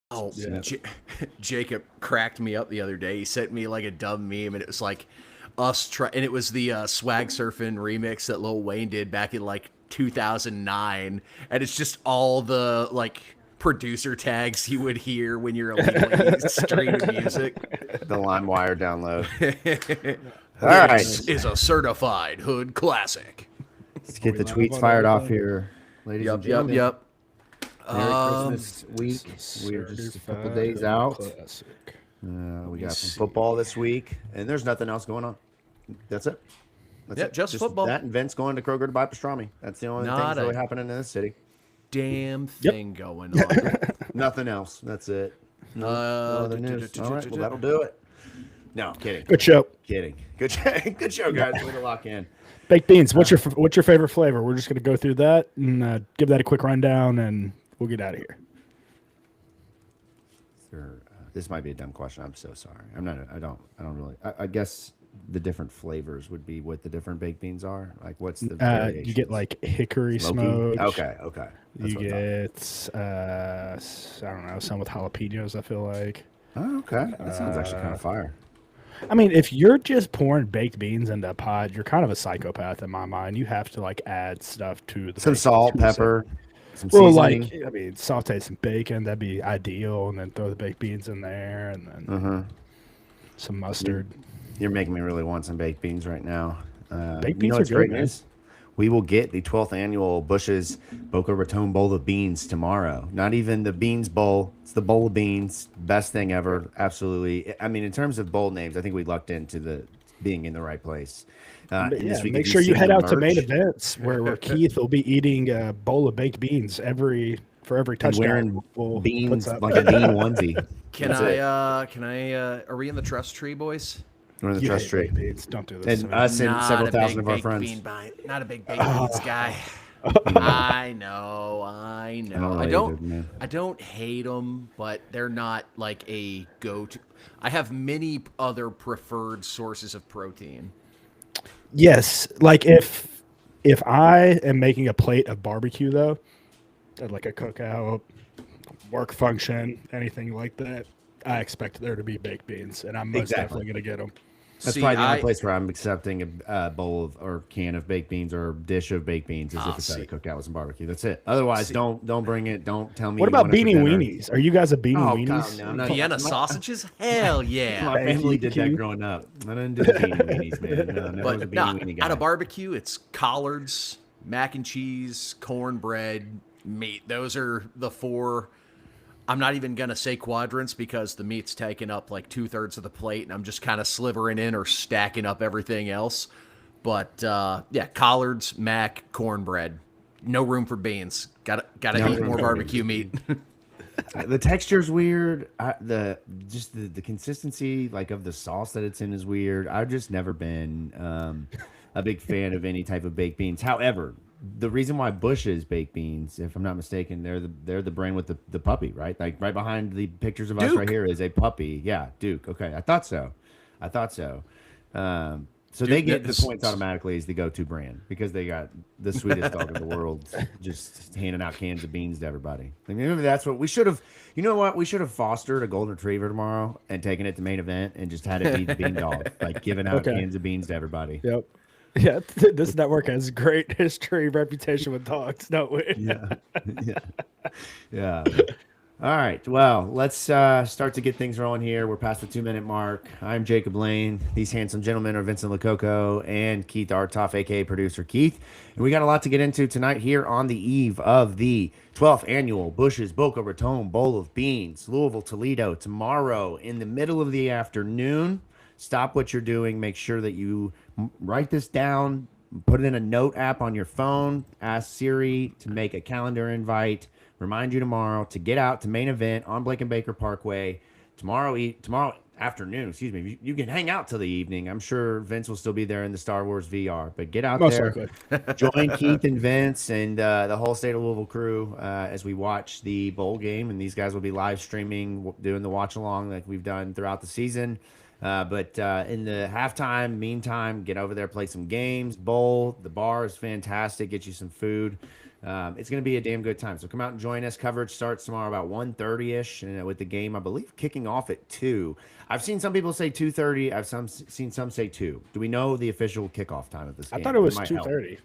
Oh, Yeah. Jacob cracked me up the other day. He sent me like a dumb meme, and it was like us try, and it was the Swag Surfing remix that Lil Wayne did back in like 2009, and it's just all the like producer tags you would hear when you're illegally streaming music. The LimeWire download. All This right. is a certified hood classic. Let's Are get we the live tweets on fired off everything? here, ladies and Yep, yep, gentlemen. yep. Merry Christmas week. We're just a couple days out. Classic. We got some see. football this week, and there's nothing else going on. That's it. That's Yeah, it. just football. That and Vince going to Kroger to buy pastrami. That's the only thing Not that's really a- happening in this city. Damn thing going on. Nothing else. That's it. No other news. All right, well, that'll do. do it. No, kidding. Good show. Kidding. Good show, good show guys. Way to lock in. Baked beans. What's your favorite flavor? We're just gonna go through that and give that a quick rundown, and we'll get out of here. Sure. This might be a dumb question. I'm so sorry. I'm not. I don't really. I guess the different flavors would be what the different baked beans are. Like, what's the You get like hickory smoky? smoke. Okay. That's You what I get I don't know, some with jalapenos. I feel like. thought. Oh, okay. That sounds actually kind of fire. I mean, if you're just pouring baked beans into a pot, you're kind of a psychopath in my mind. You have to like add stuff to the Some baked salt, beans. pepper, some Well, seasoning. like I mean, saute some bacon. That'd be ideal, and then throw the baked beans in there, and then some mustard. You're making me really want some baked beans right now. Baked You know beans are what's good, great man. news? We will get the 12th annual Bush's Boca Raton Bowl of Beans tomorrow. Not even the Beans Bowl. It's the Bowl of Beans. Best thing ever. Absolutely. I mean, in terms of bowl names, I think we lucked into the being in the right place. And But this yeah, week, make if sure you see head the out to main merch events where Keith will be eating a bowl of baked beans for every and touchdown. wearing we'll put beans up. like a bean onesie. Can That's it. Can I, are we in the trust tree, boys? We're in the You trust hate tree. baked beans. Don't do this. And to me. us and Not several a thousand big of our baked friends. not a big baked beans guy. I know. I don't I know don't. either, man. I don't hate them, but they're not like a go-to. I have many other preferred sources of protein. Yes, like if I am making a plate of barbecue though, at like a cookout, work function, anything like that, I expect there to be baked beans, and I'm most Exactly. definitely gonna get them. That's See, probably the only I- place where I'm accepting a bowl of or can of baked beans or dish of baked beans is Ah, if it's at a see. cookout with some barbecue. That's it. Otherwise, See. don't bring it. Don't tell me. What you about want it for beanie dinner. weenies? Are you guys a beanie Oh, weenies? God, no. Vienna my- sausages? Hell yeah! My family did that growing up. I didn't do the beanie weenies, man. No, never was a But beanie nah, weenie guy. at a barbecue, it's collards, mac and cheese, cornbread, meat. Those are the four. I'm not even going to say quadrants because the meat's taking up like 2/3 of the plate, and I'm just kind of slivering in or stacking up everything else. But yeah, collards, mac, cornbread. No room for beans. Gotta No eat room more for barbecue meat. The texture's weird. The consistency like of the sauce that it's in is weird. I've just never been a big fan of any type of baked beans. However, the reason why Bush's baked beans, if I'm not mistaken, they're the brand with the puppy, right? Like right behind the pictures of us Duke. right here is a puppy. Yeah, Duke. Okay, I thought so. So Duke, they get the this- points automatically as the go-to brand because they got the sweetest dog in the world, just handing out cans of beans to everybody. I mean, maybe that's what we should have. You know what? We should have fostered a golden retriever tomorrow and taken it to main event and just had it be the bean dog, like giving out Okay. cans of beans to everybody. Yep. Yeah, this network has great history, reputation with dogs, don't we? Yeah, yeah. All right. Well, let's start to get things rolling here. We're past the 2-minute mark. I'm Jacob Lane. These handsome gentlemen are Vincent Lococo and Keith Artoff, aka producer Keith. And we got a lot to get into tonight here on the eve of the 12th annual Bush's Boca Raton Bowl of Beans, Louisville, Toledo, tomorrow in the middle of the afternoon. Stop what you're doing. Make sure that you write this down, put it in a note app on your phone, ask Siri to make a calendar invite. Remind you tomorrow to get out to main event on Blake and Baker Parkway tomorrow afternoon. Excuse me. You can hang out till the evening. I'm sure Vince will still be there in the Star Wars VR, but get out Most there. likely. Join Keith and Vince and the whole state of Louisville crew as we watch the bowl game. And these guys will be live streaming, doing the watch along like we've done throughout the season. But in the halftime, meantime, get over there, play some games, bowl. The bar is fantastic. Get you some food. It's going to be a damn good time. So come out and join us. Coverage starts tomorrow about 1:30ish, and with the game, I believe, kicking off at 2. I've seen some people say 2:30. I've seen some say 2. Do we know the official kickoff time of this game? I thought it was 2:30.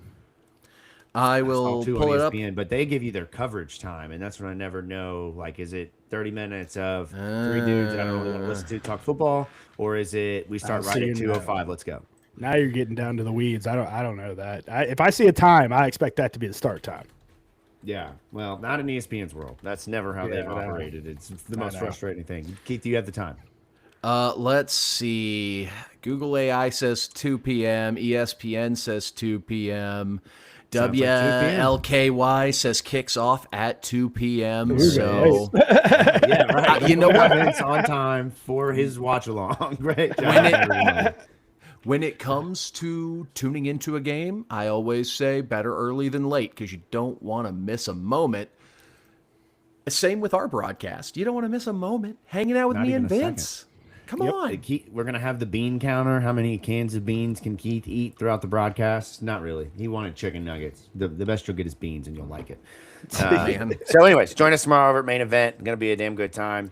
I will pull it up. But they give you their coverage time, and that's when I never know. Like, is it 30 minutes of 3 dudes that I don't really want to listen to talk football, or is it we start right at 2:05? Let's go. Now you're getting down to the weeds. I don't know that. If I see a time, I expect that to be the start time. Yeah, well, not in ESPN's world. That's never how they've operated. It's the most frustrating thing. Keith, you have the time. Let's see. Google AI says 2 p.m. ESPN says 2 p.m. WLKY says kicks off at 2 p.m. So, yeah, right. You know what? It's on time for his watch along. Great job, when it comes to tuning into a game, I always say better early than late because you don't want to miss a moment. Same with our broadcast. You don't want to miss a moment hanging out with me and Vince. Come on. We're going to have the bean counter. How many cans of beans can Keith eat throughout the broadcast? Not really. He wanted chicken nuggets. The best you'll get is beans, and you'll like it. So anyways, join us tomorrow over at Main Event. Going to be a damn good time.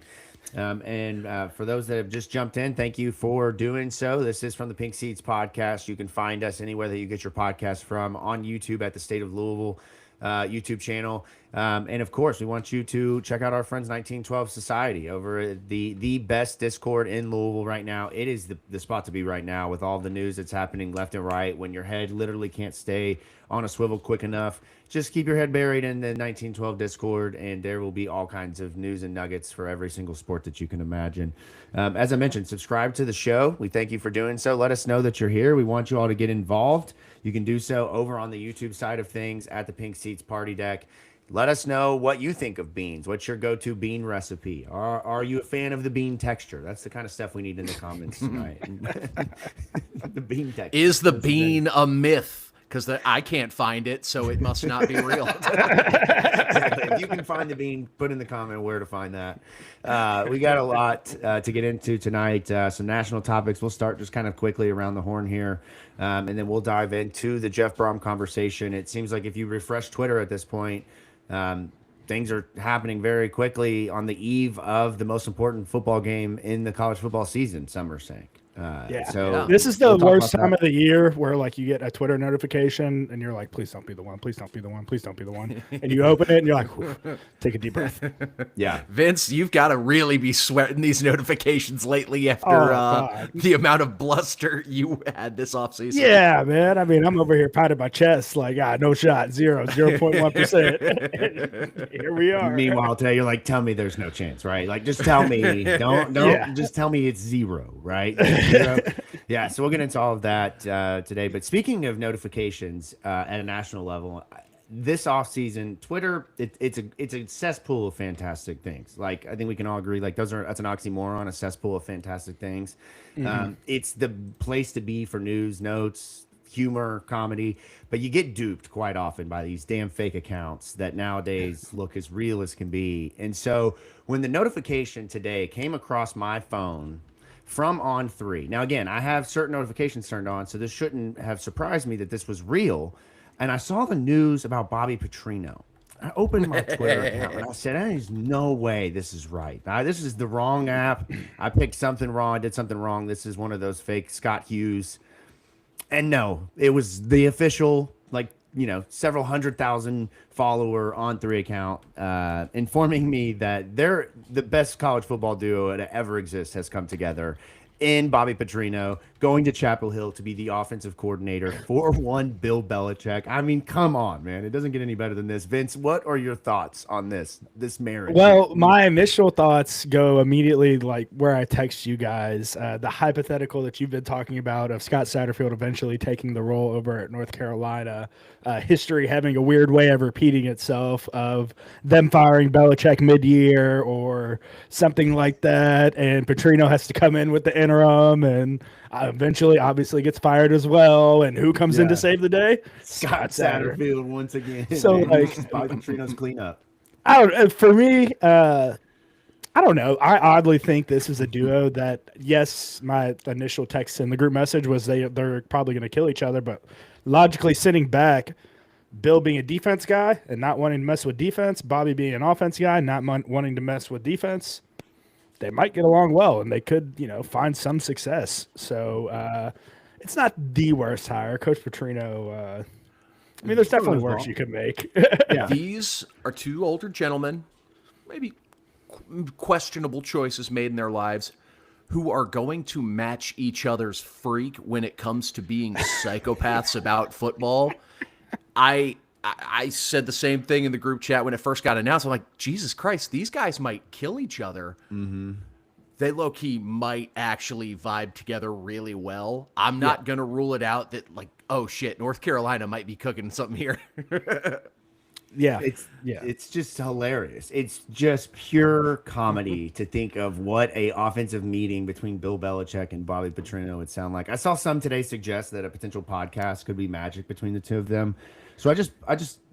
For those that have just jumped in, thank you for doing so. This is from the Pink Seats podcast. You can find us anywhere that you get your podcast from, on YouTube at the State of Louisville YouTube channel. And of course, we want you to check out our friends 1912 Society over at the best Discord in Louisville right now. It is the spot to be right now with all the news that's happening left and right. When your head literally can't stay on a swivel quick enough, just keep your head buried in the 1912 Discord, and there will be all kinds of news and nuggets for every single sport that you can imagine. As I mentioned, subscribe to the show. We thank you for doing so. Let us know that you're here. We want you all to get involved. You can do so over on the YouTube side of things at the Pink Seats Party Deck. Let us know what you think of beans. What's your go-to bean recipe? Are you a fan of the bean texture? That's the kind of stuff we need in the comments tonight. The bean texture. Is the bean a myth? Because I can't find it, so it must not be real. Exactly. If you can find the bean, put in the comment where to find that. We got a lot to get into tonight. Some national topics. We'll start just kind of quickly around the horn here, and then we'll dive into the Jeff Brohm conversation. It seems like if you refresh Twitter at this point, things are happening very quickly on the eve of the most important football game in the college football season, some are saying. So this is the worst time of the year where like you get a Twitter notification and you're like, please don't be the one, please don't be the one, please don't be the one. And you open it and you're like, take a deep breath. Yeah. Vince, you've got to really be sweating these notifications lately after the amount of bluster you had this offseason. Yeah, man. I mean, I'm over here patting my chest like, no shot, 0.1%. Here we are. Meanwhile, today you're like, tell me there's no chance, right? Like, just tell me. Don't just tell me it's 0, right? Yeah, so we'll get into all of that today. But speaking of notifications at a national level, this offseason, Twitter, it's a cesspool of fantastic things. Like, I think we can all agree, like, that's an oxymoron, a cesspool of fantastic things. Mm-hmm. It's the place to be for news, notes, humor, comedy, but you get duped quite often by these damn fake accounts that nowadays look as real as can be. And so when the notification today came across my phone from On3. Now, again, I have certain notifications turned on, so this shouldn't have surprised me that this was real. And I saw the news about Bobby Petrino. I opened my Twitter account and I said, there's no way this is right. This is the wrong app. I picked something wrong. I did something wrong. This is one of those fake Scott Hughes. And no, it was the official, several 100,000 follower On3 account informing me that the best college football duo that ever exists has come together in Bobby Petrino, going to Chapel Hill to be the offensive coordinator for one Bill Belichick. I mean, come on, man. It doesn't get any better than this. Vince, what are your thoughts on this marriage? Well, my initial thoughts go immediately like where I text you guys, the hypothetical that you've been talking about of Scott Satterfield eventually taking the role over at North Carolina, history having a weird way of repeating itself of them firing Belichick mid-year or something like that, and Petrino has to come in with the interim and eventually obviously gets fired as well. And who comes in to save the day? Scott Satterfield once again. So Bobby Petrino's clean up. For me, I don't know. I oddly think this is a duo that, yes, my initial text in the group message was they're probably going to kill each other, but logically sitting back, Bill being a defense guy and not wanting to mess with defense, Bobby being an offense guy, not wanting to mess with defense, they might get along well and they could, find some success. So it's not the worst hire. Coach Petrino, there's definitely worse you could make. Yeah. These are two older gentlemen, maybe questionable choices made in their lives, who are going to match each other's freak when it comes to being psychopaths about football. I said the same thing in the group chat when it first got announced. I'm like, Jesus Christ, these guys might kill each other. Mm-hmm. They low-key might actually vibe together really well. I'm not going to rule it out that, like, oh, shit, North Carolina might be cooking something here. It's just hilarious. It's just pure comedy to think of what a offensive meeting between Bill Belichick and Bobby Petrino would sound like. I saw some today suggest that a potential podcast could be magic between the two of them. So I just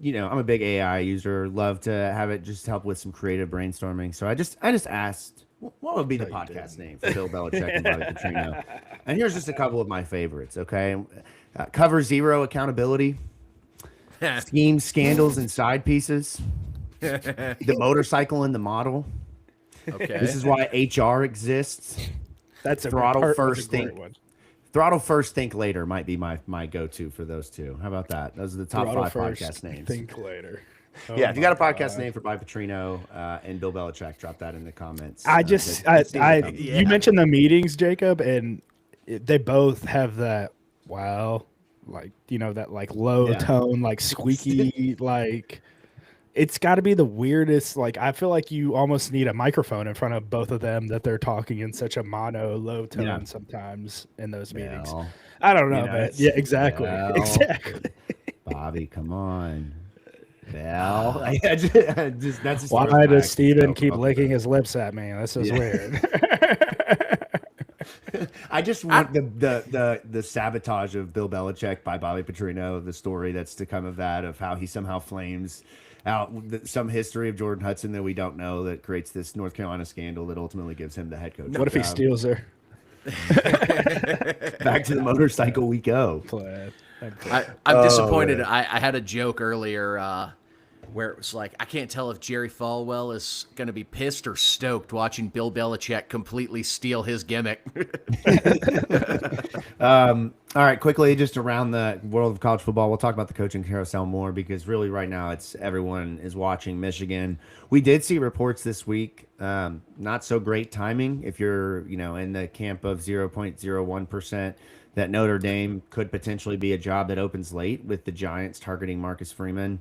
I'm a big AI user, love to have it just help with some creative brainstorming. So I just asked, what would be the podcast name for Bill Belichick and Bobby Petrino? And here's just a couple of my favorites. Okay, Cover Zero Accountability. Schemes, scandals, and side pieces. The motorcycle and the model. Okay. This is why HR exists. That's a Throttle first, think one. Throttle first, think later might be my go-to for those two. How about that? Those are the top Throttle 5 first, podcast names. Think later. If you got a podcast name for Bobby Petrino and Bill Belichick, drop that in the comments. You mentioned the meetings, Jacob, and they both have that. Wow. Like, that like low tone, like squeaky, like it's got to be the weirdest. Like, I feel like you almost need a microphone in front of both of them that they're talking in such a mono low tone sometimes in those meetings. I don't know, but yeah, exactly. Exactly. Bobby, come on. Well, that's just why does Steven keep licking his lips at me? That's just weird. I just want the sabotage of Bill Belichick by Bobby Petrino, the story that's to come of that, of how he somehow flames out some history of Jordan Hudson that we don't know, that creates this North Carolina scandal that ultimately gives him the head coach. What if he steals her? Back to the motorcycle we go. I'm disappointed. I had a joke earlier where it was like, I can't tell if Jerry Falwell is going to be pissed or stoked watching Bill Belichick completely steal his gimmick. All right, quickly, just around the world of college football, we'll talk about the coaching carousel more, because really right now everyone is watching Michigan. We did see reports this week, not so great timing if you're in the camp of 0.01%, that Notre Dame could potentially be a job that opens late with the Giants targeting Marcus Freeman.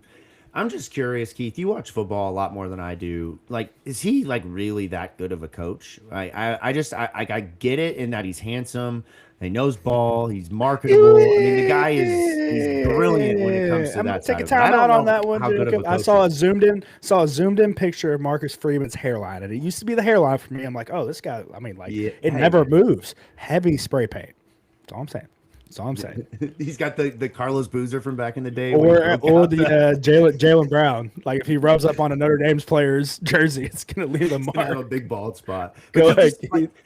I'm just curious, Keith, you watch football a lot more than I do. Like, is he like really that good of a coach? I get it in that he's handsome, he knows ball, he's marketable. I mean, the guy he's brilliant when it comes to that. Take a time out on that one, Jacob. I saw a zoomed in picture of Marcus Freeman's hairline, and it used to be the hairline for me. I'm like, oh, this guy. I mean, like, it never moves. Heavy spray paint. That's all I'm saying. He's got the Carlos Boozer from back in the day, or the Jalen Brown. Like, if he rubs up on a Notre Dame's player's jersey, it's gonna leave a mark. Have a big bald spot. Go ahead.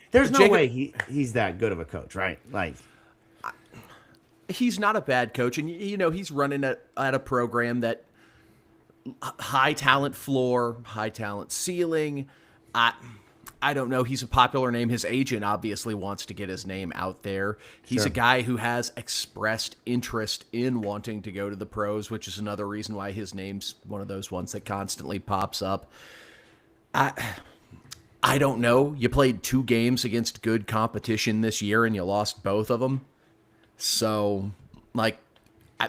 There's no way he's that good of a coach, right? Like, he's not a bad coach, and he's running at a program that high talent floor, high talent ceiling. I don't know. He's a popular name. His agent obviously wants to get his name out there. He's a guy who has expressed interest in wanting to go to the pros, which is another reason why his name's one of those ones that constantly pops up. I don't know. You played 2 games against good competition this year, and you lost both of them. So, like,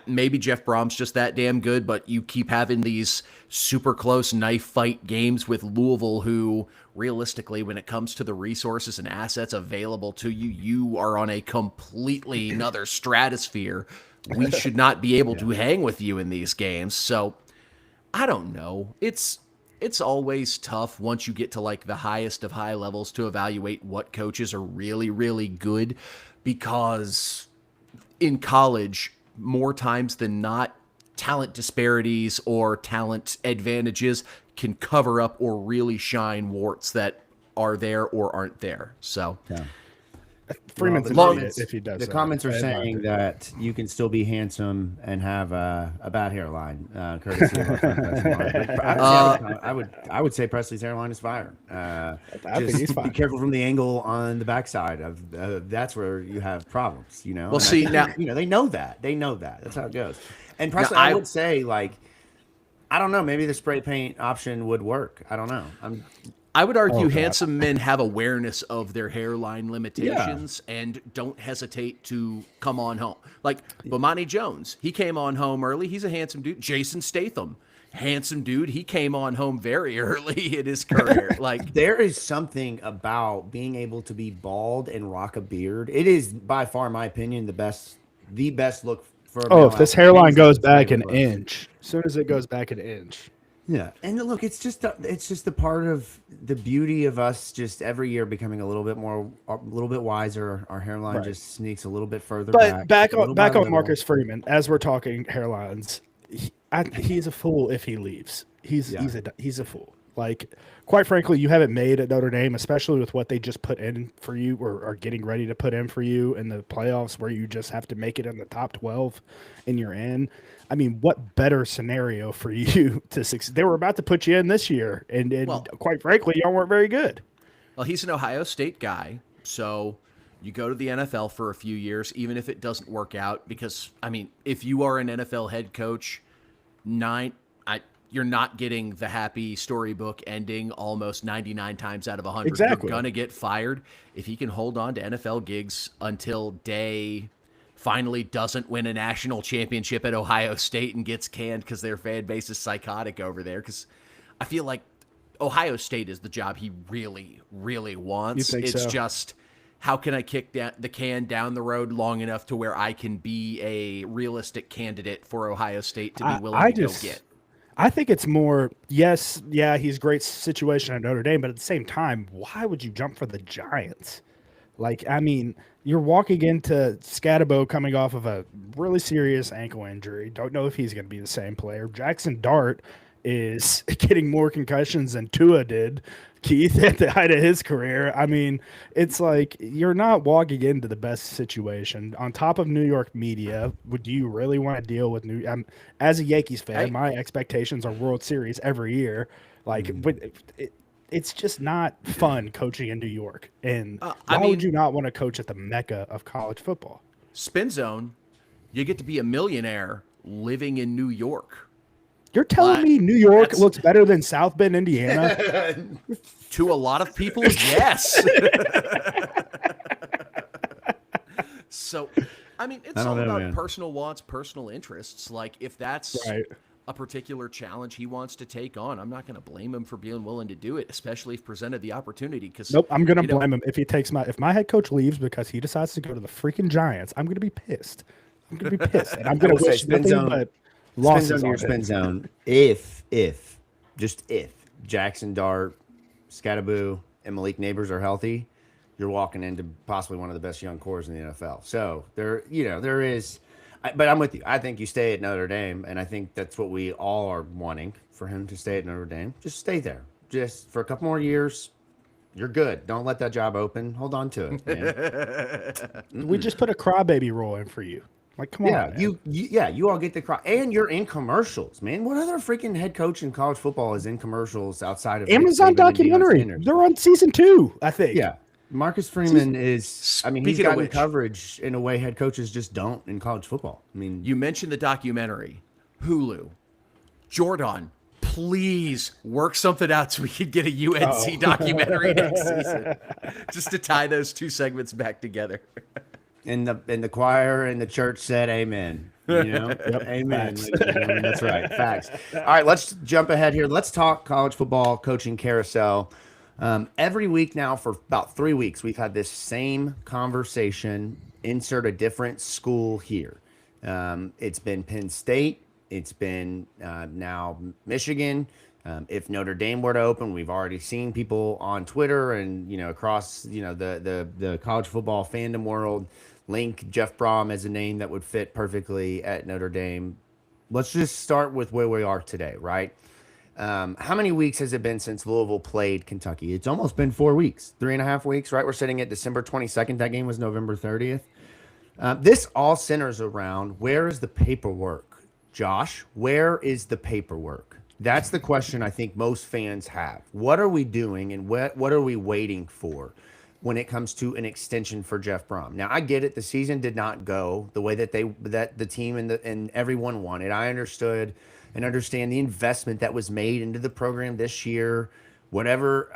maybe Jeff Brohm's just that damn good, but you keep having these super close knife fight games with Louisville, who realistically, when it comes to the resources and assets available to you, you are on a completely another stratosphere. We should not be able to hang with you in these games. So I don't know. It's always tough once you get to like the highest of high levels to evaluate what coaches are really, really good, because in college, more times than not, talent disparities or talent advantages can cover up or really shine warts that are there or aren't there. So Freeman's an Long- idiot if he does The that. comments are In my saying opinion. that you can still be handsome and have a bad hairline, courtesy of our friend Presley Mark. But honestly, I would say Presley's hairline is fire. I think Just he's be fine. careful from the angle on the backside of that's where you have problems. Well, And I see, think, now- they know that. They know that. That's how it goes. And Presley, I- I would say, like, I don't know, maybe the spray paint option would work. I don't know. I would argue Oh, God. handsome men have awareness of their hairline limitations and don't hesitate to come on home. Like Bomani Jones, he came on home early. He's a handsome dude. Jason Statham, handsome dude. He came on home very early in his career. Like There is something about being able to be bald and rock a beard. It is by far, in my opinion, the best look for a Oh, male if this athlete. hairline Hands goes down, back an close. inch, as soon as it goes back an inch, Yeah, and look, it's just the part of the beauty of us just every year becoming a little bit wiser. Our hairline Right. just sneaks a little bit further but back little on by little. Marcus Freeman. As we're talking hairlines, he's a fool if he leaves. He's a fool. Like, quite frankly, you have it made at Notre Dame, especially with what they just put in for you or are getting ready to put in for you in the playoffs, where you just have to make it in the top 12 and you're in. I mean, what better scenario for you to succeed? They were about to put you in this year, and Well- quite frankly, y'all weren't very good. Well, he's an Ohio State guy, so you go to the NFL for a few years, even if it doesn't work out. Because I mean, if you are an NFL head coach, you're not getting the happy storybook ending almost 99 times out of 100. Exactly. You're gonna get fired. If he can hold on to NFL gigs until Day finally doesn't win a national championship at Ohio State and gets canned because their fan base is psychotic over there. Because I feel like Ohio State is the job he really, really wants. You think It's so? just, how can I kick the can down the road long enough to where I can be a realistic candidate for Ohio State to be willing to go get? I think it's more, yes, yeah, he's a great situation at Notre Dame, but at the same time, why would you jump for the Giants? Like, I mean, you're walking into Scatabo coming off of a really serious ankle injury. Don't know if he's going to be the same player. Jackson Dart is getting more concussions than Tua did, Keith, at the height of his career. I mean, it's like you're not walking into the best situation. On top of New York media, would you really want to deal with as a Yankees fan, my expectations are World Series every year. Like, it's just not fun coaching in New York. And why would you not want to coach at the mecca of college football? Spin Zone, you get to be a millionaire living in New York. You're telling me New York looks better than South Bend, Indiana? To a lot of people, yes. So, I mean, it's all about personal wants, personal interests. Like, if that's a particular challenge he wants to take on, I'm not going to blame him for being willing to do it, especially if presented the opportunity. Because nope, I'm going to blame him if he takes if my head coach leaves because he decides to go to the freaking Giants. I'm going to be pissed. I'm going to be pissed, and I'm going to wish nothing but losses on your spin zone. If Jackson Dart, Scattaboo, and Malik Neighbors are healthy, you're walking into possibly one of the best young cores in the NFL. So there is, but I'm with you. I think you stay at Notre Dame, and I think that's what we all are wanting for him to stay at Notre Dame. Just stay there, just for a couple more years. You're good. Don't let that job open. Hold on to it, man. We just put a crybaby role in for you. Like, come on. Man. You all get the cry, and you're in commercials, man. What other freaking head coach in college football is in commercials outside of Amazon documentary? They're on season 2, I think. Yeah, Marcus Freeman is. I mean, he's Speaking of gotten which, coverage in a way head coaches just don't in college football. I mean, you mentioned the documentary, Hulu, Jordan. Please work something out so we could get a UNC documentary next season, just to tie those two segments back together. And the choir and the church said amen. You know? Yep. Amen. That's right. Facts. All right, let's jump ahead here. Let's talk college football coaching carousel. Every week now for about 3 weeks, we've had this same conversation. Insert a different school here. It's been Penn State. It's been now Michigan. If Notre Dame were to open, we've already seen people on Twitter and across the college football fandom world link Jeff Brohm as a name that would fit perfectly at Notre Dame. Let's just start with where we are today, right? How many weeks has it been since Louisville played Kentucky? It's almost been 4 weeks, 3.5 weeks, right? We're sitting at December 22nd. That game was November 30th. This all centers around, where is the paperwork, Josh? Where is the paperwork? That's the question I think most fans have. What are we doing, and what are we waiting for when it comes to an extension for Jeff Brohm? Now, I get it. The season did not go the way that the team and everyone wanted. I understood and understand the investment that was made into the program this year. Whatever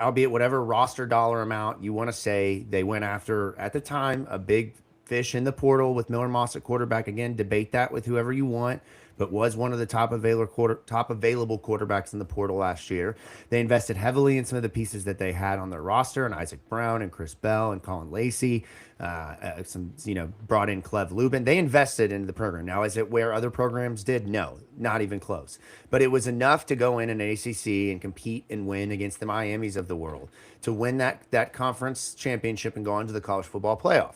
roster dollar amount you want to say, they went after at the time a big fish in the portal with Miller Moss at quarterback. Again, debate that with whoever you want, but was one of the top available quarterbacks in the portal last year. They invested heavily in some of the pieces that they had on their roster, and Isaac Brown and Chris Bell and Colin Lacey, brought in Clev Lubin. They invested into the program. Now, is it where other programs did? No, not even close. But it was enough to go in an ACC and compete and win against the Miamis of the world, to win that conference championship and go on to the college football playoff.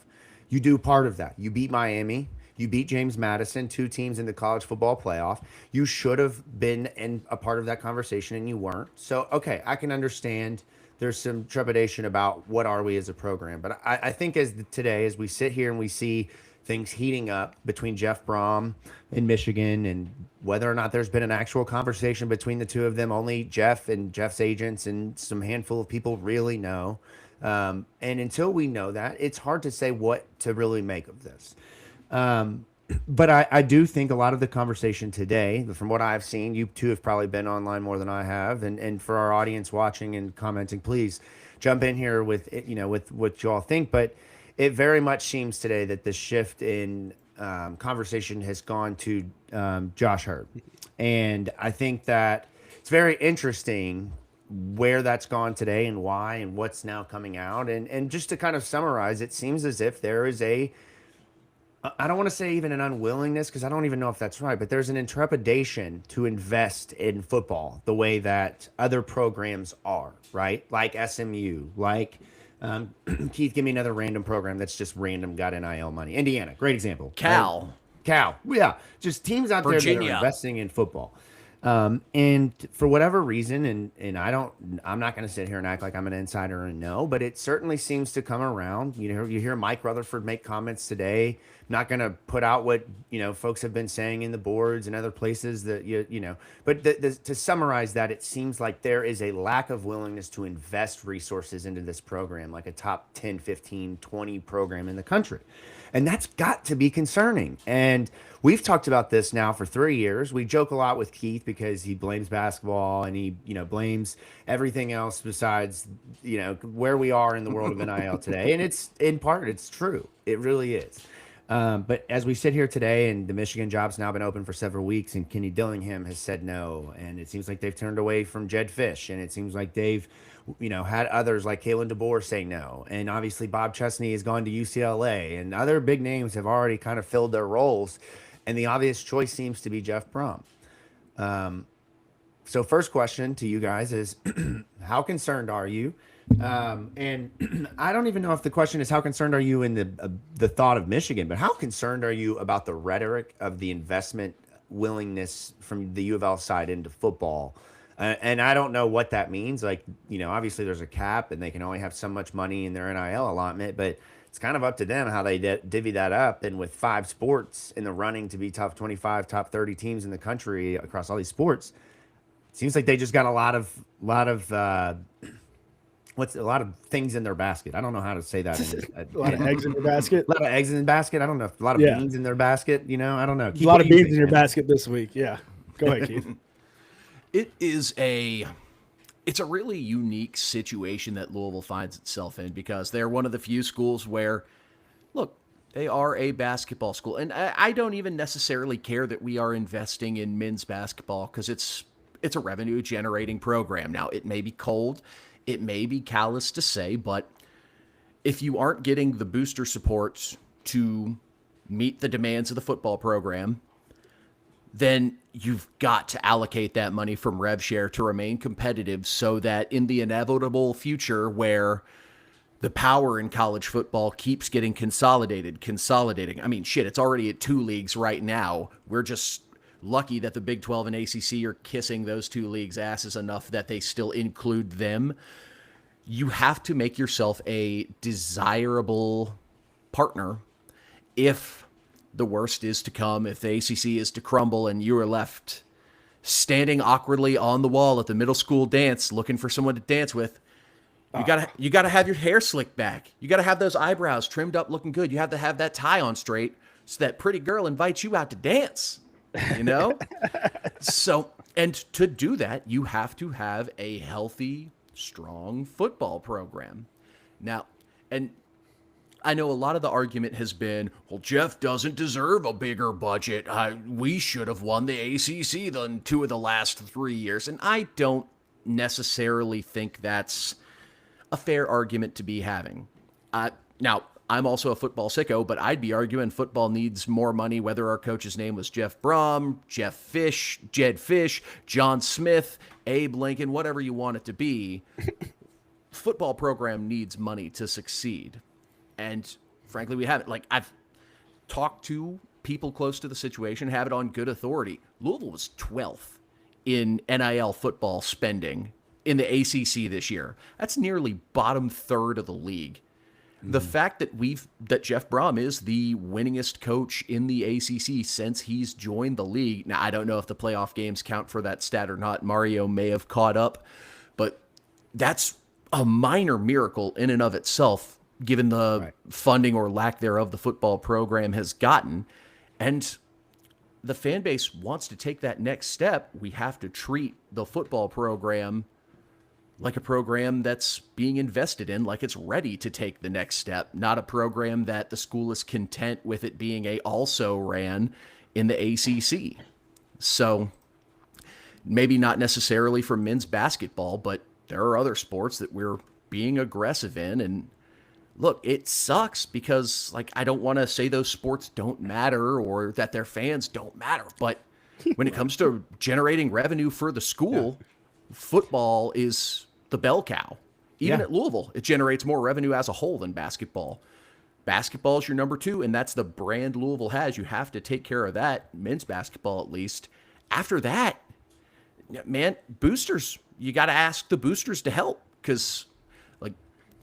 You do part of that. You beat Miami. You beat James Madison, 2 teams in the college football playoff. You should have been in a part of that conversation, and you weren't. So, okay, I can understand there's some trepidation about what are we as a program. But I think as we sit here and we see things heating up between Jeff Brohm in Michigan, and whether or not there's been an actual conversation between the two of them, only Jeff and Jeff's agents and some handful of people really know. And until we know that, it's hard to say what to really make of this. But I do think a lot of the conversation today, from what I've seen, you two have probably been online more than I have. And for our audience watching and commenting, please jump in here with what you all think. But it very much seems today that the shift in conversation has gone to Josh Herb. And I think that it's very interesting where that's gone today and why and what's now coming out. And just to kind of summarize, it seems as if there is I don't want to say even an unwillingness, because I don't even know if that's right, but there's an intrepidation to invest in football the way that other programs are, right? Like SMU, like Keith, give me another random program that's just random, got NIL money. Indiana, great example. Cal. Yeah, just teams out there that are investing in football. And for whatever reason, and I'm not going to sit here and act like I'm an insider and know, but it certainly seems to come around. You hear Mike Rutherford make comments today. I'm not going to put out what, folks have been saying in the boards and other places that, but to summarize that, it seems like there is a lack of willingness to invest resources into this program, like a top 10, 15, 20 program in the country. And that's got to be concerning. And we've talked about this now for 3 years. We joke a lot with Keith because he blames basketball and he, blames everything else besides, where we are in the world of NIL today. And it's in part, it's true. It really is. But as we sit here today, and the Michigan job's now been open for several weeks, and Kenny Dillingham has said no, and it seems like they've turned away from Jed Fish, and it seems like they've had others like Kalen DeBoer say no. And obviously Bob Chesney has gone to UCLA, and other big names have already kind of filled their roles. And the obvious choice seems to be Jeff Brohm. So first question to you guys is, how concerned are you? And I don't even know if the question is how concerned are you in the thought of Michigan, but how concerned are you about the rhetoric of the investment willingness from the U of L side into football? And I don't know what that means. Like, obviously there's a cap and they can only have so much money in their NIL allotment, but it's kind of up to them how they divvy that up. And with 5 sports in the running to be top 25, top 30 teams in the country across all these sports, it seems like they just got a lot of things in their basket. I don't know how to say that. A lot of eggs in your basket. A lot of eggs in the basket. I don't know. A lot of beans in their basket. I don't know. A lot of beans in your basket this week. Yeah. Go ahead, Keith. It's a really unique situation that Louisville finds itself in, because they're one of the few schools where, look, they are a basketball school. And I don't even necessarily care that we are investing in men's basketball, because it's a revenue generating program. Now, it may be cold. It may be callous to say, but if you aren't getting the booster support to meet the demands of the football program, then you've got to allocate that money from rev share to remain competitive, so that in the inevitable future where the power in college football keeps getting consolidating. I mean, shit, it's already at 2 leagues right now. We're just lucky that the Big 12 and ACC are kissing those two leagues' asses enough that they still include them. You have to make yourself a desirable partner if the worst is to come, if the ACC is to crumble and you are left standing awkwardly on the wall at the middle school dance looking for someone to dance with. You gotta have your hair slicked back. You gotta have those eyebrows trimmed up looking good. You have to have that tie on straight so that pretty girl invites you out to dance, you know? So, and to do that, you have to have a healthy, strong football program. Now, and I know a lot of the argument has been, well, Jeff doesn't deserve a bigger budget. We should have won the ACC than 2 of the last 3 years. And I don't necessarily think that's a fair argument to be having. Now, I'm also a football sicko, but I'd be arguing football needs more money, whether our coach's name was Jeff Brohm, Jed Fish, John Smith, Abe Lincoln, whatever you want it to be. Football program needs money to succeed. And frankly, we haven't. Like, I've talked to people close to the situation, have it on good authority. Louisville was 12th in NIL football spending in the ACC this year. That's nearly bottom third of the league. Mm-hmm. The fact that Jeff Brohm is the winningest coach in the ACC since he's joined the league. Now, I don't know if the playoff games count for that stat or not. Mario may have caught up, but that's a minor miracle in and of itself, given the funding or lack thereof the football program has gotten. And the fan base wants to take that next step. We have to treat the football program like a program that's being invested in, like it's ready to take the next step, not a program that the school is content with it being a also ran in the ACC. So maybe not necessarily for men's basketball, but there are other sports that we're being aggressive in. And look, it sucks because, like, I don't want to say those sports don't matter or that their fans don't matter, but when it comes to generating revenue for the school, football is the bell cow. Even at Louisville, it generates more revenue as a whole than basketball. Basketball is your number 2, and that's the brand Louisville has. You have to take care of that, men's basketball at least. After that, man, boosters, you got to ask the boosters to help, because like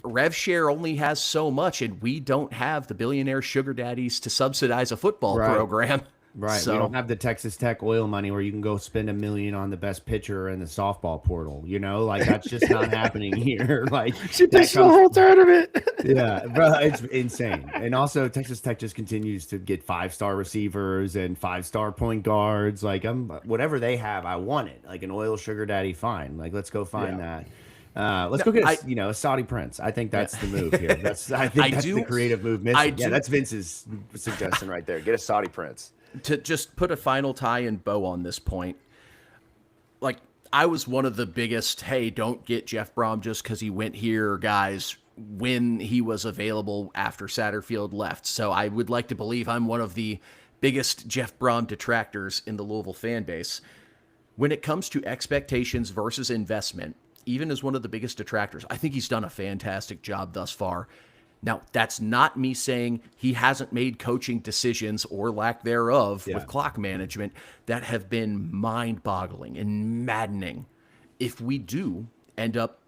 rev share only has so much, and we don't have the billionaire sugar daddies to subsidize a football program. Right. So, we don't have the Texas Tech oil money where you can go spend $1 million on the best pitcher in the softball portal. You know, like that's just not happening here. Like she pitched the whole tournament. Yeah, bro, it's insane. And also Texas Tech just continues to get 5-star receivers and 5-star point guards. Like whatever they have, I want it. Like an oil sugar daddy, fine. Like let's go find that. Let's go get a Saudi prince. I think that's the move here. I think that's the creative move missing. That's Vince's suggestion right there. Get a Saudi prince. To just put a final tie and bow on this point, like I was one of the biggest, hey, don't get Jeff Brohm just because he went here, guys, when he was available after Satterfield left. So I would like to believe I'm one of the biggest Jeff Brohm detractors in the Louisville fan base. When it comes to expectations versus investment, even as one of the biggest detractors, I think he's done a fantastic job thus far. Now, that's not me saying he hasn't made coaching decisions or lack thereof with clock management that have been mind-boggling and maddening. If we do end up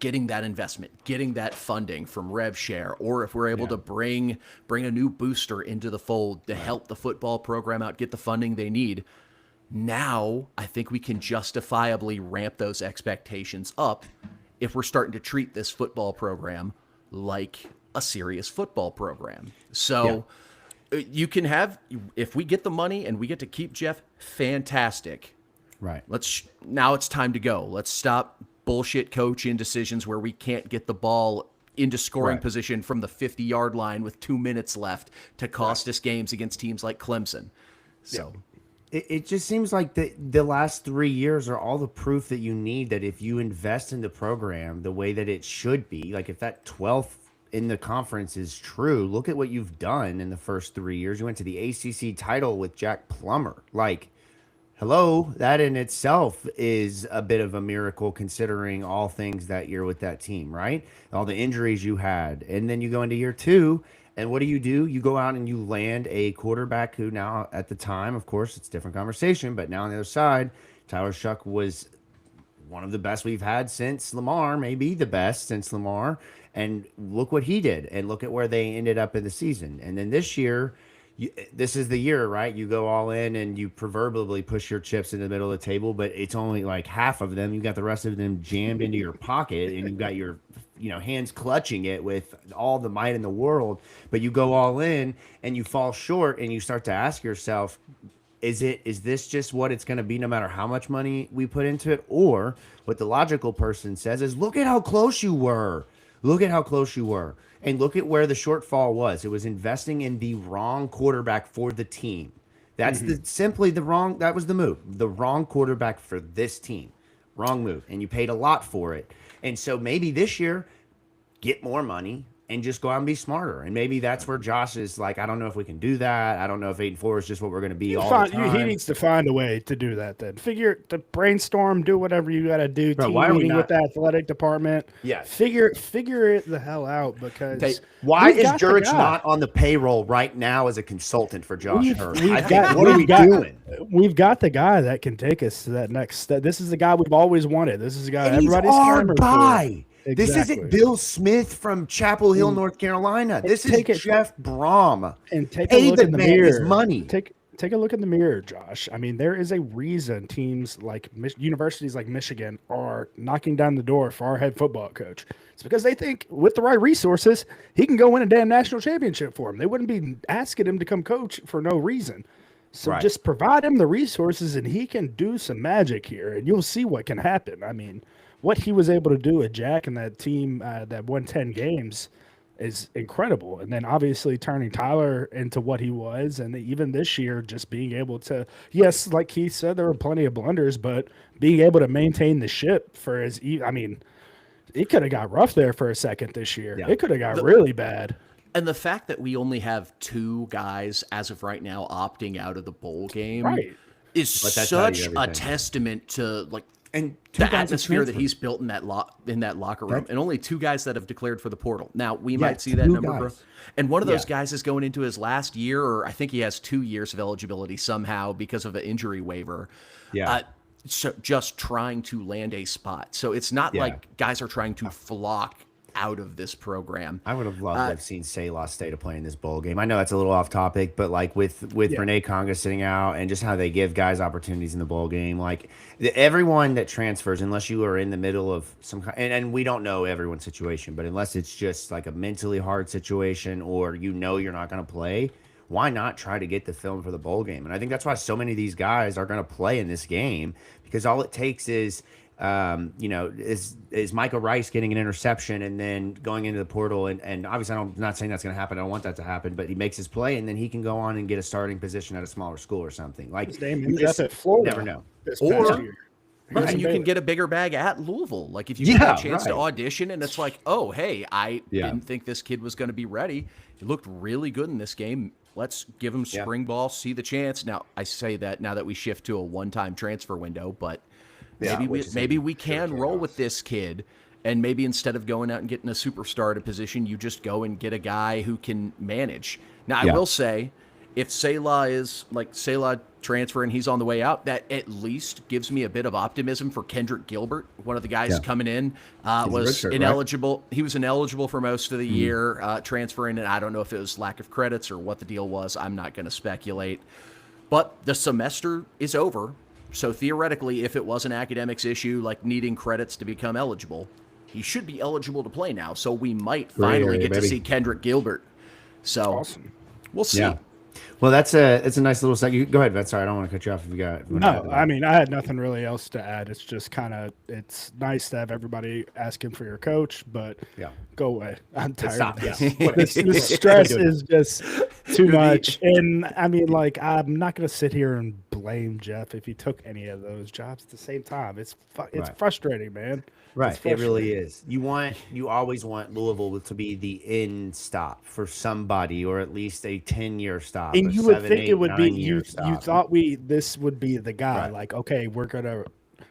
getting that investment, getting that funding from rev share, or if we're able to bring a new booster into the fold to help the football program out, get the funding they need, now I think we can justifiably ramp those expectations up if we're starting to treat this football program like a serious football program. So you can have, if we get the money and we get to keep Jeff, fantastic. Right. Now it's time to go. Let's stop bullshit coaching decisions where we can't get the ball into scoring position from the 50-yard line with 2 minutes left to cost us games against teams like Clemson. So it just seems like the last 3 years are all the proof that you need that if you invest in the program the way that it should be, like if that 12th in the conference is true, look at what you've done in the first 3 years. You went to the ACC title with Jack Plummer. Like, hello, that in itself is a bit of a miracle considering all things that year with that team, right? All the injuries you had. And then you go into year 2 And what do? You go out and you land a quarterback who now, at the time, of course, it's a different conversation, but now on the other side, Tyler Shuck was one of the best we've had since Lamar, maybe the best since Lamar. And look what he did, and look at where they ended up in the season. And then this year, this is the year, right? You go all in and you proverbially push your chips in the middle of the table, but it's only like half of them. You got the rest of them jammed into your pocket, and you've got your hands clutching it with all the might in the world. But you go all in and you fall short, and you start to ask yourself, is this just what it's going to be no matter how much money we put into it? Or what the logical person says is, look at how close you were. Look at how close you were. And look at where the shortfall was. It was investing in the wrong quarterback for the team. That's simply the wrong. That was the move. The wrong quarterback for this team. Wrong move. And you paid a lot for it. And so maybe this year, get more money and just go out and be smarter. And maybe that's where Josh is like, I don't know if we can do that. I don't know if 8-4 is just what we're going to be all the time. He needs to find a way to do that then. Figure to brainstorm, do whatever you got to do. Bro, team why are we meeting not with the athletic department. Yeah. Figure it the hell out, because why we've is got the Jurich guy. not on the payroll right now as a consultant for Josh Hurd? We've got the guy that can take us to that next step. This is the guy we've always wanted. This is the guy everybody's clamoring for. Exactly. This isn't Bill Smith from Chapel Hill, North Carolina. This is Jeff Brohm. And take a look in the mirror. His money. Take a look in the mirror, Josh. I mean, there is a reason teams like universities like Michigan are knocking down the door for our head football coach. It's because they think with the right resources, he can go win a damn national championship for them. They wouldn't be asking him to come coach for no reason. So just provide him the resources and he can do some magic here, and you'll see what can happen. I mean, what he was able to do with Jack and that team that won 10 games is incredible. And then obviously turning Tyler into what he was. And even this year, just being able to, yes, like Keith said, there were plenty of blunders, but being able to maintain the ship for his, I mean, it could have got rough there for a second this year. Yeah. It could have got really bad. And the fact that we only have 2 guys as of right now opting out of the bowl game is such a testament to and the atmosphere that he's built in that locker room. And only 2 guys that have declared for the portal. Now, we might see that number grow. And one of those guys is going into his last year, or I think he has 2 years of eligibility somehow because of an injury waiver. Yeah. So just trying to land a spot. So it's not like guys are trying to flock out of this program. I would have loved to have seen Selah stay to play in this bowl game. I know that's a little off topic, but like with Renee Conga sitting out and just how they give guys opportunities in the bowl game, like everyone that transfers, unless you are in the middle of some kind, and we don't know everyone's situation, but unless it's just like a mentally hard situation or you're not going to play, why not try to get the film for the bowl game? And I think that's why so many of these guys are going to play in this game, because all it takes is is Michael Rice getting an interception and then going into the portal, and obviously I'm not saying that's going to happen. I don't want that to happen, but he makes his play and then he can go on and get a starting position at a smaller school or something. Like you just at Florida. Never know. And you can get a bigger bag at Louisville. Like if you get a chance to audition and it's like, oh, hey, I didn't think this kid was going to be ready. He looked really good in this game. Let's give him spring ball, see the chance. Now, I say that now that we shift to a one-time transfer window, but maybe we can roll with this kid, and maybe instead of going out and getting a superstar at a position, you just go and get a guy who can manage. Now, I will say, if Selah transfer and he's on the way out, that at least gives me a bit of optimism for Kendrick Gilbert, one of the guys coming in, was ineligible. Right? He was ineligible for most of the year, transferring, and I don't know if it was lack of credits or what the deal was. I'm not going to speculate. But the semester is over. So theoretically, if it was an academics issue, like needing credits to become eligible, he should be eligible to play now. So we might finally get to see Kendrick Gilbert. So we'll see. Yeah. Well, it's a nice little segment. Go ahead, Vet. Sorry, I don't want to cut you off if you got. No, I mean, I had nothing really else to add. It's just it's nice to have everybody asking for your coach, but go away. I'm tired of this. This stress is just too much. And I mean, like, I'm not going to sit here and blame Jeff if he took any of those jobs at the same time. It's frustrating, man. Right, it really is. You always want Louisville to be the end stop for somebody, or at least a 10-year stop. And you would think it would be you thought this would be the guy. Right. Like, okay, we're gonna.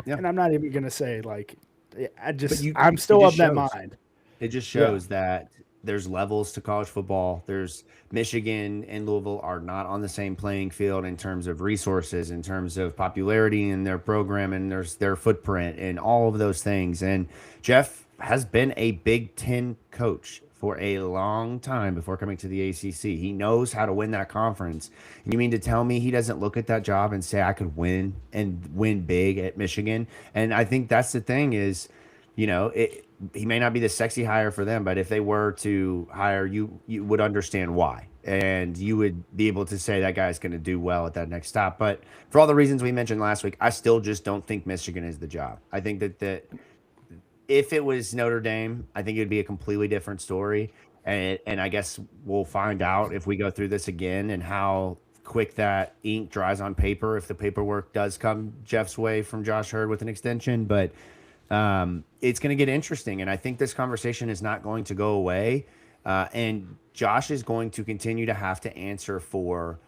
Yeah. And I'm not even gonna say like, I'm still of that mind. It just shows that there's levels to college football. There's Michigan and Louisville are not on the same playing field in terms of resources, in terms of popularity in their program, and there's their footprint and all of those things. And Jeff has been a Big Ten coach for a long time before coming to the ACC. He knows how to win that conference. And you mean to tell me he doesn't look at that job and say, I could win and win big at Michigan? And I think that's the thing is, he may not be the sexy hire for them, but if they were to hire you, you would understand why. And you would be able to say that guy's going to do well at that next stop. But for all the reasons we mentioned last week, I still just don't think Michigan is the job. I think that if it was Notre Dame, I think it'd be a completely different story. And I guess we'll find out if we go through this again and how quick that ink dries on paper, if the paperwork does come Jeff's way from Josh Hurd with an extension. But it's going to get interesting. And I think this conversation is not going to go away. And Josh is going to continue to have to answer for,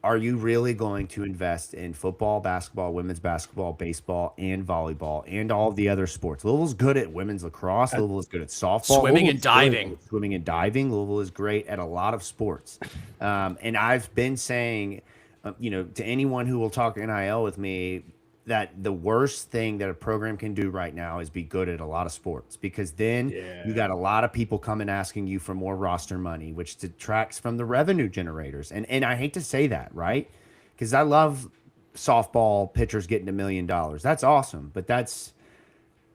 are you really going to invest in football, basketball, women's basketball, baseball, and volleyball, and all of the other sports? Louisville's good at women's lacrosse. Louisville is good at softball. Swimming and diving. Swimming and diving. Louisville is great at a lot of sports. And I've been saying, to anyone who will talk NIL with me, that the worst thing that a program can do right now is be good at a lot of sports, because then you got a lot of people coming asking you for more roster money, which detracts from the revenue generators. And I hate to say that, right? Because I love softball pitchers getting $1 million. That's awesome. But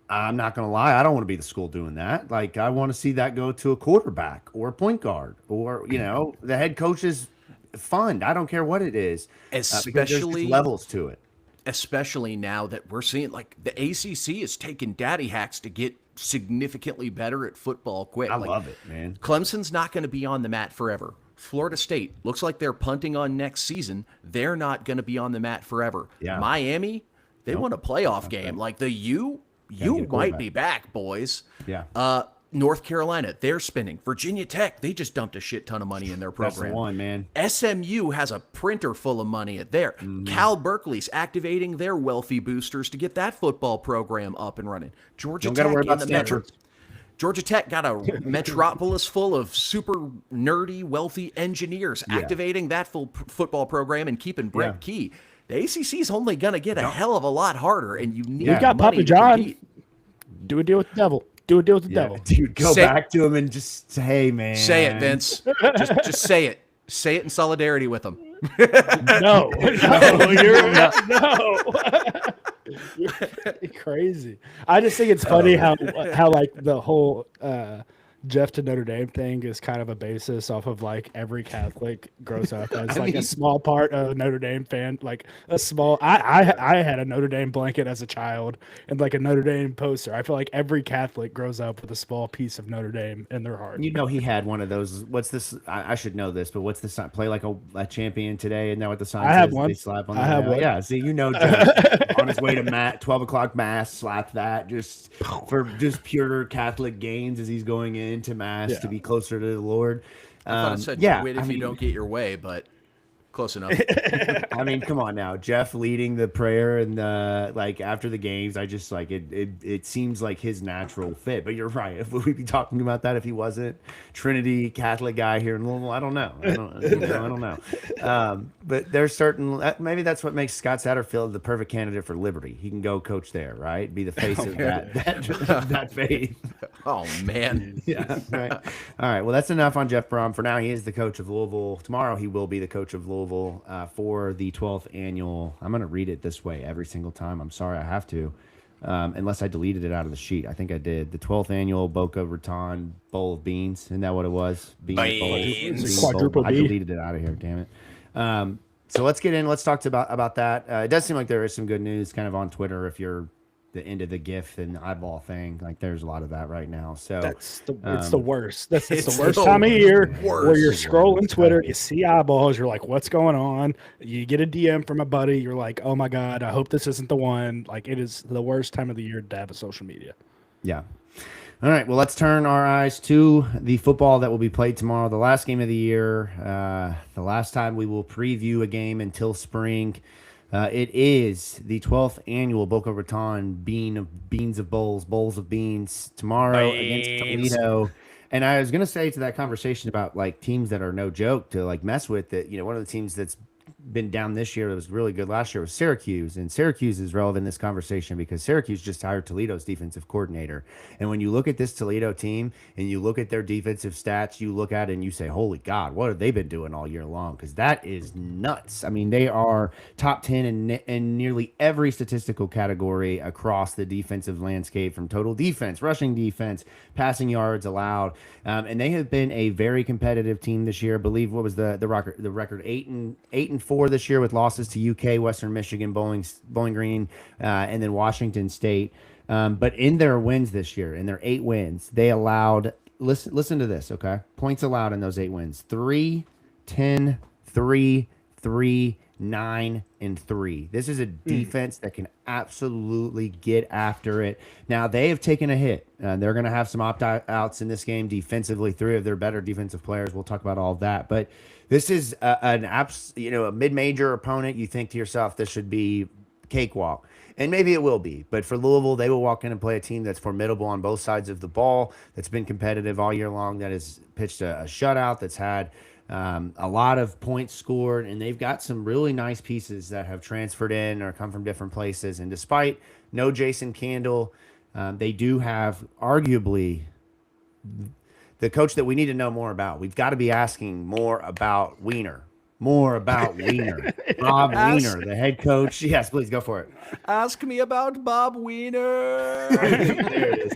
I'm not going to lie, I don't want to be the school doing that. Like, I want to see that go to a quarterback or a point guard or, the head coach's fund. I don't care what it is. Especially because there's just levels to it. Especially now that we're seeing, like, the ACC is taking daddy hacks to get significantly better at football quick. I love it, man. Clemson's not going to be on the mat forever. Florida State looks like they're punting on next season. They're not going to be on the mat forever. Yeah. Miami, they won a playoff game. Like, the U might be back, boys. Yeah. North Carolina, they're spinning. Virginia Tech, they just dumped a shit ton of money in their program. That's the one, man. SMU has a printer full of money at there. Cal Berkeley's activating their wealthy boosters to get that football program up and running. Georgia Tech in the metro. Georgia Tech got a metropolis full of super nerdy, wealthy engineers activating that full football program and keeping Brent Key. The ACC is only going to get a hell of a lot harder, and you need We've got money Papa John. to compete. Do a deal with the devil. Do a deal with the devil. Dude, go back to him and just say, hey, man. Say it, Vince. just say it. Say it in solidarity with him. No, you're crazy. I just think it's funny how like the whole Jeff to Notre Dame thing is kind of a basis off of like every Catholic grows up as a small part of a Notre Dame fan, like a small. I had a Notre Dame blanket as a child and like a Notre Dame poster. I feel like every Catholic grows up with a small piece of Notre Dame in their heart. He had one of those. What's this? I should know this, but what's the sign? Play like a champion today. Isn't that what the sign says? I have one. They slap on I have one. Yeah. See, Jeff, on his way to 12 o'clock mass, slap that just for just pure Catholic gains as he's going into mass to be closer to the Lord. I thought it said quit if you don't get your way, but close enough. I mean, come on now, Jeff leading the prayer and like after the games, I just like it seems like his natural fit. But you're right. If we'd be talking about that if he wasn't Trinity Catholic guy here in Louisville, I don't know. I don't know. But there's certain maybe that's what makes Scott Satterfield the perfect candidate for Liberty. He can go coach there, right? Be the face of that faith. Oh man. Yeah. Right. All right. Well, that's enough on Jeff Brohm. For now, he is the coach of Louisville. Tomorrow, he will be the coach of Louisville for the 12th annual. I'm going to read it this way every single time. I'm sorry I have to, unless I deleted it out of the sheet. I think I did. The 12th annual Boca Raton Bowl of Beans. Isn't that what it was? Beans. Quadruple I B. deleted it out of here. Damn it. So let's get in. Let's talk about that. It does seem like there is some good news kind of on Twitter if you're the end of the GIF and eyeball thing. Like there's a lot of that right now. So it's the worst. It's the worst time of year where you're scrolling Twitter, you see eyeballs, you're like, what's going on? You get a DM from a buddy, you're like, oh my God, I hope this isn't the one. Like it is the worst time of the year to have a social media. Yeah. All right. Well, let's turn our eyes to the football that will be played tomorrow, the last game of the year, the last time we will preview a game until spring. It is the 12th annual Boca Raton Bowls of Beans tomorrow against Toledo And I was going to say to that conversation about like teams that are no joke to like mess with, that, one of the teams that's been down this year that was really good last year was Syracuse. And Syracuse is relevant in this conversation because Syracuse just hired Toledo's defensive coordinator. And when you look at this Toledo team and you look at their defensive stats, you look at it and you say, holy God, what have they been doing all year long? Because that is nuts. I mean, they are top 10 in nearly every statistical category across the defensive landscape, from total defense, rushing defense, passing yards allowed. And they have been a very competitive team this year. I believe, what was the record 8-4 this year, with losses to UK, Western Michigan, Bowling Green, and then Washington State. But in their wins this year, in their 8 wins, they allowed, listen to this, okay? Points allowed in those 8 wins: 3, 10, 3, 3, 9, and 3. This is a defense that can absolutely get after it. Now, they have taken a hit. They're going to have some opt-outs in this game defensively. 3 of their better defensive players. We'll talk about all of that. But this is a mid-major opponent. You think to yourself, this should be cakewalk. And maybe it will be. But for Louisville, they will walk in and play a team that's formidable on both sides of the ball, that's been competitive all year long, that has pitched a shutout, that's had a lot of points scored, and they've got some really nice pieces that have transferred in or come from different places. And despite no Jason Candle, they do have arguably the coach that we need to know more about. We've got to be asking more about Wiener. Bob Wiener, the head coach. Yes, please go for it. Ask me about Bob Wiener. There it is.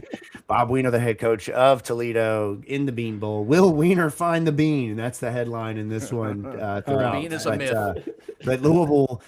Bob Wiener, the head coach of Toledo, in the Bean Bowl. Will Wiener find the bean? That's the headline in this one. Throughout. Bean is a myth. But Louisville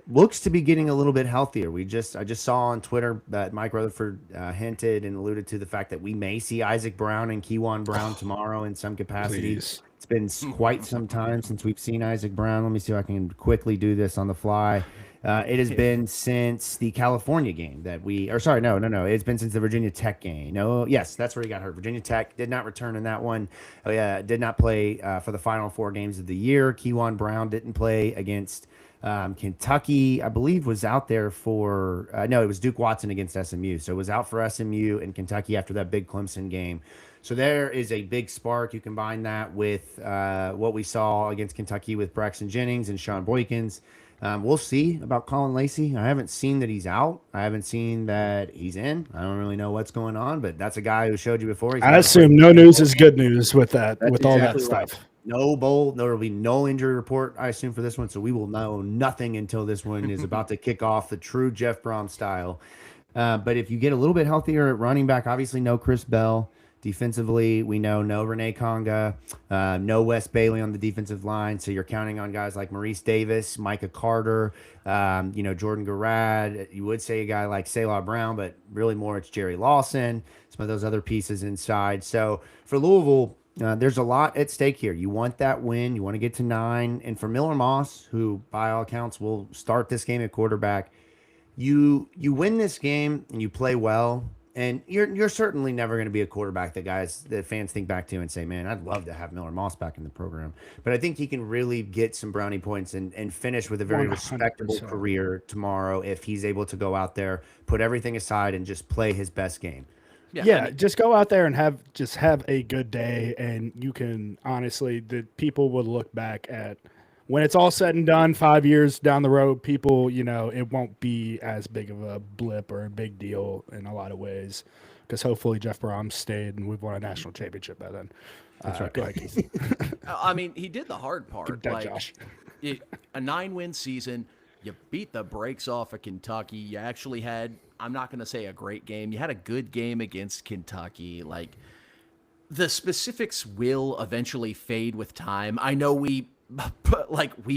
looks to be getting a little bit healthier. I just saw on Twitter that Mike Rutherford hinted and alluded to the fact that we may see Isaac Brown and Kewan Brown tomorrow in some capacity. Please. It's been quite some time since we've seen Isaac Brown. Let me see if I can quickly do this on the fly. It has been since the California game that no. It's been since the Virginia Tech game. Yes, that's where he got hurt. Virginia Tech did not return in that one. Did not play for the final 4 games of the year. Kewan Brown didn't play against Kentucky, I believe, was out there for it was Duke Watson against SMU. So it was out for SMU and Kentucky after that big Clemson game. So there is a big spark. You combine that with what we saw against Kentucky with Braxton Jennings and Sean Boykins. We'll see about Colin Lacey. I haven't seen that he's out. I haven't seen that he's in. I don't really know what's going on, but that's a guy who showed you before. I assume no news is good news with that, with all that stuff. Right. No bowl. There will be no injury report, I assume, for this one. So we will know nothing until this one is about to kick off the true Jeff Brohm style. But if you get a little bit healthier at running back, obviously no Chris Bell. Defensively, we know no Renee Conga, no Wes Bailey on the defensive line. So you're counting on guys like Maurice Davis, Micah Carter, Jordan Garrad. You would say a guy like Selah Brown, but really more it's Jerry Lawson, some of those other pieces inside. So for Louisville, there's a lot at stake here. You want that win. You want to get to 9. And for Miller Moss, who by all accounts will start this game at quarterback, you win this game and you play well. And you're certainly never going to be a quarterback that fans think back to and say, man, I'd love to have Miller Moss back in the program. But I think he can really get some brownie points and finish with a very 100%. Respectable career tomorrow if he's able to go out there, put everything aside, and just play his best game. Yeah, just go out there and have a good day, and you can honestly, the people will look back at when it's all said and done 5 years down the road, people, it won't be as big of a blip or a big deal in a lot of ways, because hopefully Jeff Brohm stayed and we've won a national championship by then. That's right. Go ahead, Keith. I mean, he did the hard part. Josh. A 9-win season, you beat the brakes off of Kentucky. You actually had, I'm not going to say a great game, you had a good game against Kentucky. The specifics will eventually fade with time. I know we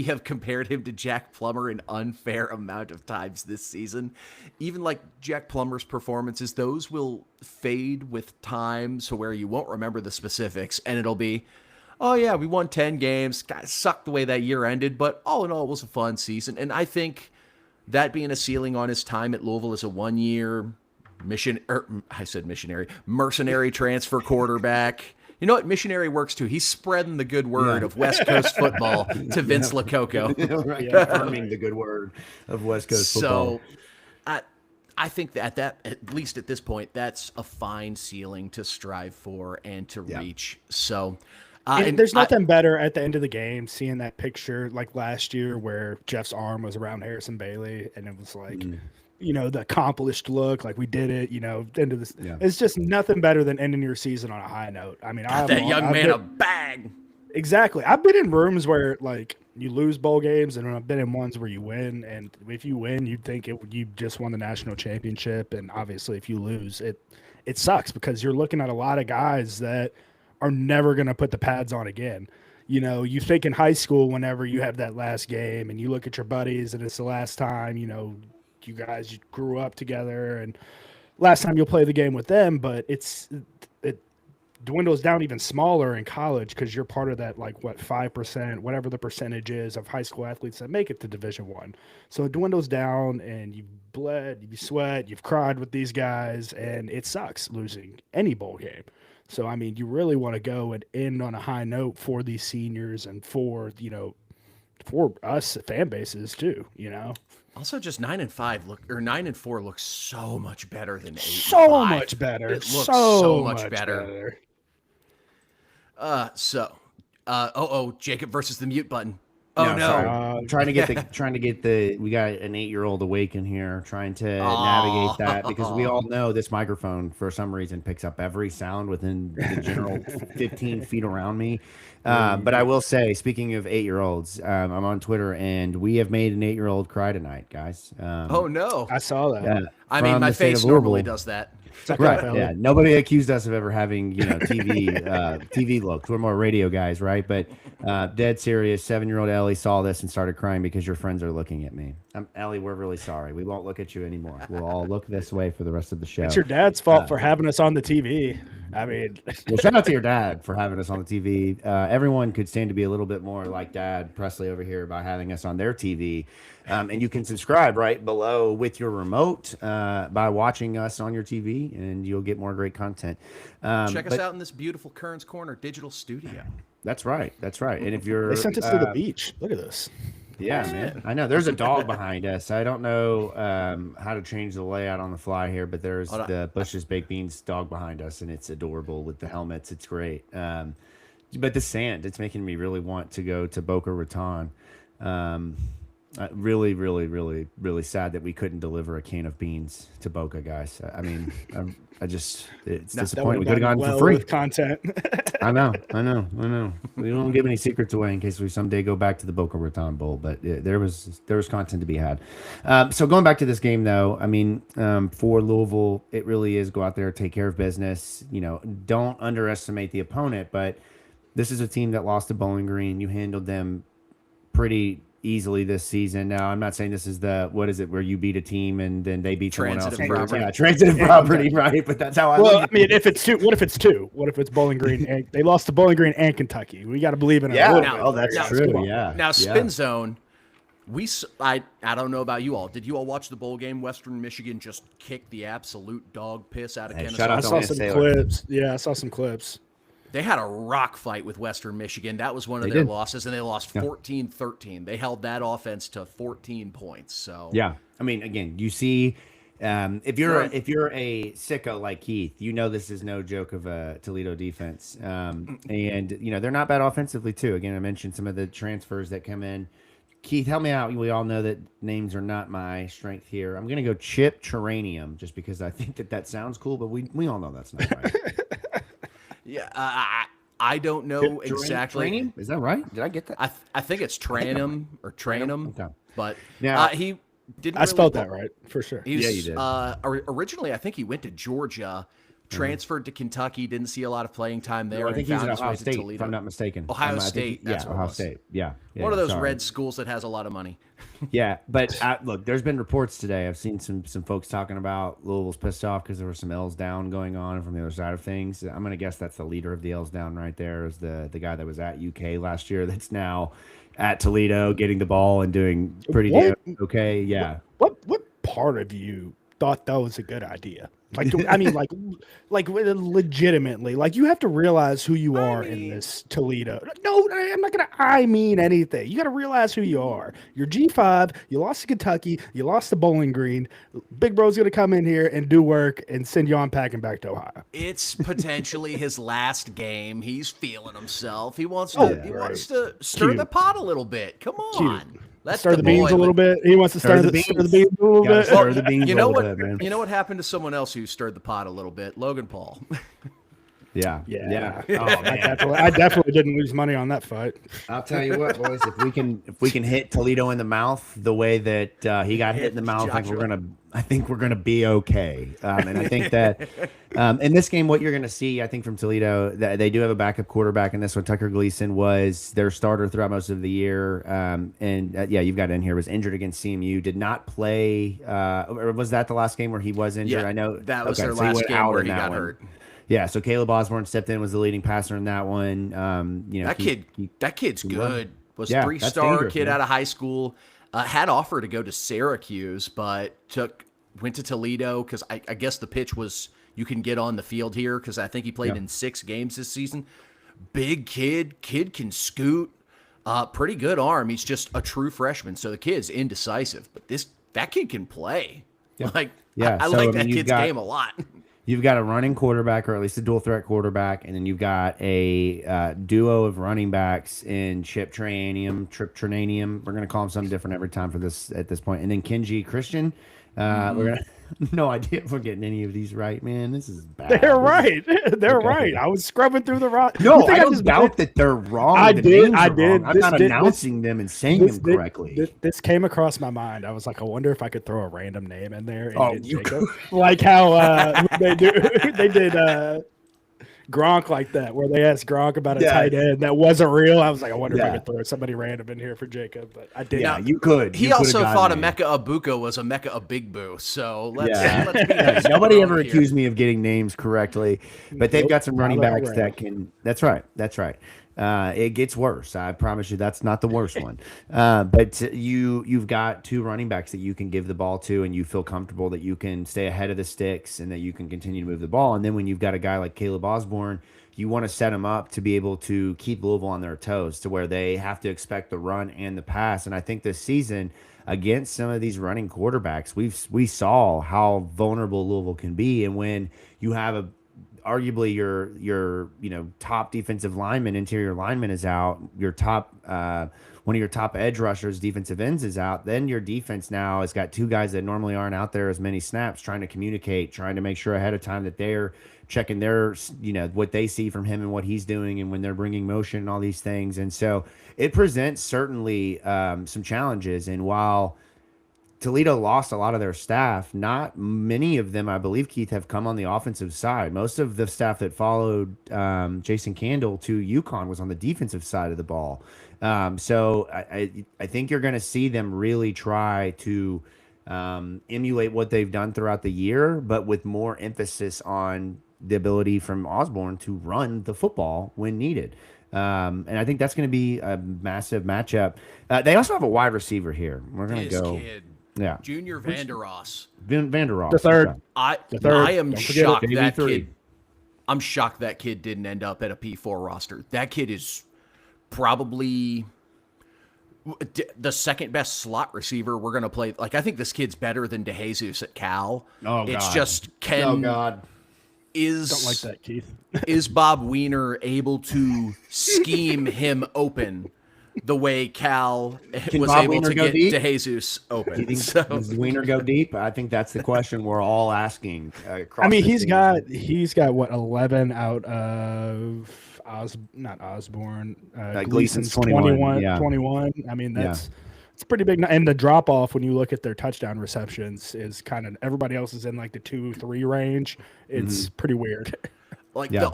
have compared him to Jack Plummer an unfair amount of times this season. Even Jack Plummer's performances, those will fade with time, so where you won't remember the specifics, and it'll be, oh yeah, we won 10 games. God, sucked the way that year ended, but all in all, it was a fun season. And I think that being a ceiling on his time at Louisville as a 1-year mercenary transfer quarterback. You know what? Missionary works too. He's spreading the good word of West Coast football to Vince Lococo. Right. Confirming the good word of West Coast football. So I think that at least at this point, that's a fine ceiling to strive for and to reach. So, and there's nothing better at the end of the game seeing that picture like last year where Jeff's arm was around Harrison Bailey, and it was like, the accomplished look, like we did it. Into this, it's just nothing better than ending your season on a high note. I mean, that young man a bag. Exactly. I've been in rooms where like you lose bowl games, and I've been in ones where you win. And if you win, you'd think you just won the national championship. And obviously, if you lose, it sucks because you're looking at a lot of guys that are never going to put the pads on again. You think in high school, whenever you have that last game, and you look at your buddies, and it's the last time. You guys grew up together, and last time you'll play the game with them. But it dwindles down even smaller in college because you're part of that 5%, whatever the percentage is of high school athletes that make it to Division I. So it dwindles down, and you've bled, you sweat, you've cried with these guys, and it sucks losing any bowl game. So I mean, you really want to go and end on a high note for these seniors and for us fan bases too. Also, just 9-5 9-4 looks so much better than 8-5. So much better. It looks so much better. Jacob versus the mute button. Oh no! Sorry. Trying to get the we got an 8-year-old awake in here, trying to navigate that because we all know this microphone for some reason picks up every sound within the general 15 feet around me. But I will say, speaking of 8-year-olds, I'm on Twitter and we have made an 8-year-old cry tonight, guys. Oh no! I saw that. I mean, my face normally does that. Right. Yeah. Nobody accused us of ever having, TV looks. We're more radio guys, right? But dead serious, 7-year-old Ellie saw this and started crying because your friends are looking at me. Ellie, we're really sorry. We won't look at you anymore. We'll all look this way for the rest of the show. It's your dad's fault for having us on the TV. I mean, well, shout out to your dad for having us on the TV. Everyone could stand to be a little bit more like Dad Presley over here by having us on their TV. And you can subscribe right below with your remote by watching us on your TV, and you'll get more great content. Check us out in this beautiful Kearns Corner digital studio. That's right. And if you're, they sent us to the beach. Look at this. Yeah, man. I know there's a dog behind us. I don't know how to change the layout on the fly here, but there's the Bush's Baked Beans dog behind us, and it's adorable with the helmets. It's great. But the sand, it's making me really want to go to Boca Raton. Really, really, really, really sad that we couldn't deliver a can of beans to Boca, guys. I mean, it's disappointing. We could have gotten for free content. I know. We won't give any secrets away in case we someday go back to the Boca Raton Bowl, but there was content to be had. So going back to this game, though, I mean, for Louisville, it really is go out there, take care of business. Don't underestimate the opponent, but this is a team that lost to Bowling Green. You handled them pretty easily this season. Now, I'm not saying this is where you beat a team and then they beat someone else. Transitive property, right? But that's how I look at it. I mean, if it's two, what if it's two? What if it's Bowling Green? And they lost to Bowling Green and Kentucky. We got to believe in it. That's true. Yeah. Now, Spin Zone. I don't know about you all. Did you all watch the bowl game? Western Michigan just kicked the absolute dog piss out of Kennesaw. I saw some clips. Yeah, I saw some clips. They had a rock fight with Western Michigan. That was one of their losses, and they lost 14-13. They held that offense to 14 points. So yeah, I mean, again, you see, if you're a sicko like Keith, this is no joke of a Toledo defense, and they're not bad offensively too. Again, I mentioned some of the transfers that come in. Keith, help me out. We all know that names are not my strength here. I'm going to go Chip Terranium just because I think that sounds cool, but we all know that's not right. Yeah, I don't know exactly. Tranium? Is that right? Did I get that? I think it's Tranum or Tranum, okay. But now, he didn't. I spelled that right for sure. You did. Originally, I think he went to Georgia, transferred to Kentucky, didn't see a lot of playing time there. I think he's at Ohio State, if I'm not mistaken. Ohio State. That's Ohio State. Yeah. One of those red schools that has a lot of money. Yeah, but look, there's been reports today. I've seen some folks talking about Louisville's pissed off because there were some L's down going on from the other side of things. I'm going to guess that's the leader of the L's down right there is the guy that was at UK last year that's now at Toledo getting the ball and doing pretty damn okay. Yeah. What part of you thought that was a good idea? Like, I mean, like legitimately, like you have to realize who you are in this Toledo. No, I'm not gonna. I mean anything. You got to realize who you are. You're G5. You lost to Kentucky. You lost to Bowling Green. Big Bro's gonna come in here and do work and send you on packing back to Ohio. It's potentially his last game. He's feeling himself. He wants to stir the pot a little bit. Come on. Let's stir the beans a little bit. He wants to stir the beans a little bit. Stir the beans you know a what? little bit, man. You know what happened to someone else who stirred the pot a little bit? Logan Paul. Yeah. Oh, I definitely didn't lose money on that fight. I'll tell you what, boys. If we can hit Toledo in the mouth the way that he got hit in the mouth, I think we're gonna be okay. And I think that in this game, what you're gonna see, I think from Toledo, that they do have a backup quarterback in this one. Tucker Gleason was their starter throughout most of the year, you've got it in here. Was injured against CMU, did not play. Or was that the last game where he was injured? Yeah, I know that was their last game where he got hurt. Yeah, so Caleb Osborne stepped in, was the leading passer in that one. That kid's good. Was Yeah, 3-star kid man. out of high school. Had offer to go to Syracuse, but went to Toledo because I guess the pitch was you can get on the field here because I think he played in 6 games this season. Big kid can scoot. Pretty good arm. He's just a true freshman, so the kid's indecisive. But that kid can play. Yeah. I like that kid's game a lot. You've got a running quarterback, or at least a dual threat quarterback, and then you've got a duo of running backs in Trip Trananium. We're going to call him something different every time at this point. And then Kenji Christian. We're gonna no idea if we're getting any of these right, man. This is bad. They're right. They're right. I was scrubbing through the rock. No, I don't doubt that they're wrong. I did. I'm not announcing them and saying them correctly. This came across my mind. I was like, I wonder if I could throw a random name in there. And you could. Like how they did Gronk like that, where they asked Gronk about a tight end that wasn't real. I was like, I wonder if I could throw somebody random in here for Jacob, but I didn't. Yeah, you could. He also thought Emeka Abuka was Emeka Abigbo, so let's be nice. Nobody ever accused me of getting names correctly, but they've got some running backs that can. That's right. It gets worse. I promise you, that's not the worst one. But you've got 2 running backs that you can give the ball to, and you feel comfortable that you can stay ahead of the sticks and that you can continue to move the ball. And then when you've got a guy like Caleb Osborne, you want to set him up to be able to keep Louisville on their toes, to where they have to expect the run and the pass. And I think this season, against some of these running quarterbacks, we saw how vulnerable Louisville can be. And when you have arguably your top defensive lineman, interior lineman is out, your top one of your top edge rushers, defensive ends is out, then your defense now has got 2 guys that normally aren't out there as many snaps, trying to communicate, trying to make sure ahead of time that they're checking their, what they see from him and what he's doing, and when they're bringing motion and all these things. And so it presents certainly some challenges. And while Toledo lost a lot of their staff, not many of them, I believe, Keith, have come on the offensive side. Most of the staff that followed Jason Candle to UConn was on the defensive side of the ball. So I think you're going to see them really try to emulate what they've done throughout the year, but with more emphasis on the ability from Osborne to run the football when needed. And I think that's going to be a massive matchup. They also have a wide receiver here. We're going to go. Yeah, Junior Vandeross. Vandeross. The third. I am shocked that kid. I'm shocked that kid didn't end up at a P4 roster. That kid is probably the second best slot receiver we're gonna play. Like, I think this kid's better than DeJesus at Cal. Oh, it's God. just Oh, God. Don't like that, Keith. Is Bob Weiner able to scheme him open the way Cal was Bob able Weiner to go get deep? DeJesus open? You think, So, does Weiner go deep? I think that's the question we're all asking. I mean, he's got what, 11 out of not Osborne. Gleason's 21. Yeah. 21. I mean, it's pretty big. And the drop off when you look at their touchdown receptions is kind of, everybody else is in like the 2-3 range. It's pretty weird. Like, the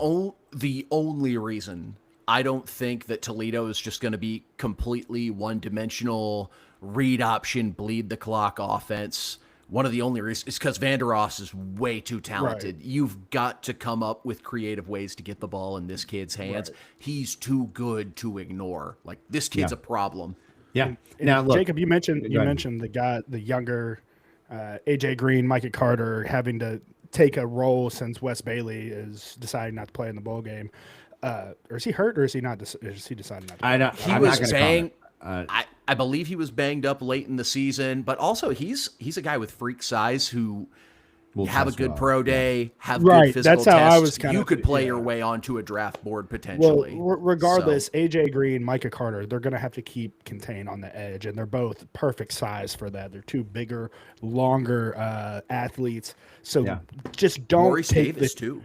only reason I don't think that Toledo is just going to be completely one-dimensional, read option, bleed the clock offense. One of the only reasons is because Vandeross is way too talented. Right. You've got to come up with creative ways to get the ball in this kid's hands. Right. He's too good to ignore. Like, this kid's a problem. Yeah. And now, look, Jacob, you mentioned the younger AJ Green, Micah Carter having to take a role since Wes Bailey is deciding not to play in the bowl game. Or is he hurt, or is he not? Is he deciding not to play? I know He I'm was not going to banged. comment. I believe he was banged up late in the season, but also he's a guy with freak size who Will have a test good well. pro day, have Right, good physical that's how I tests. was kind you of- could play yeah. your way onto a draft board Well, potentially. regardless, So, AJ Green, Micah Carter, they're going to have to keep contained on the edge, and they're both perfect size for that. They're two bigger, longer athletes. So Yeah. just don't Maurice take Davis the too.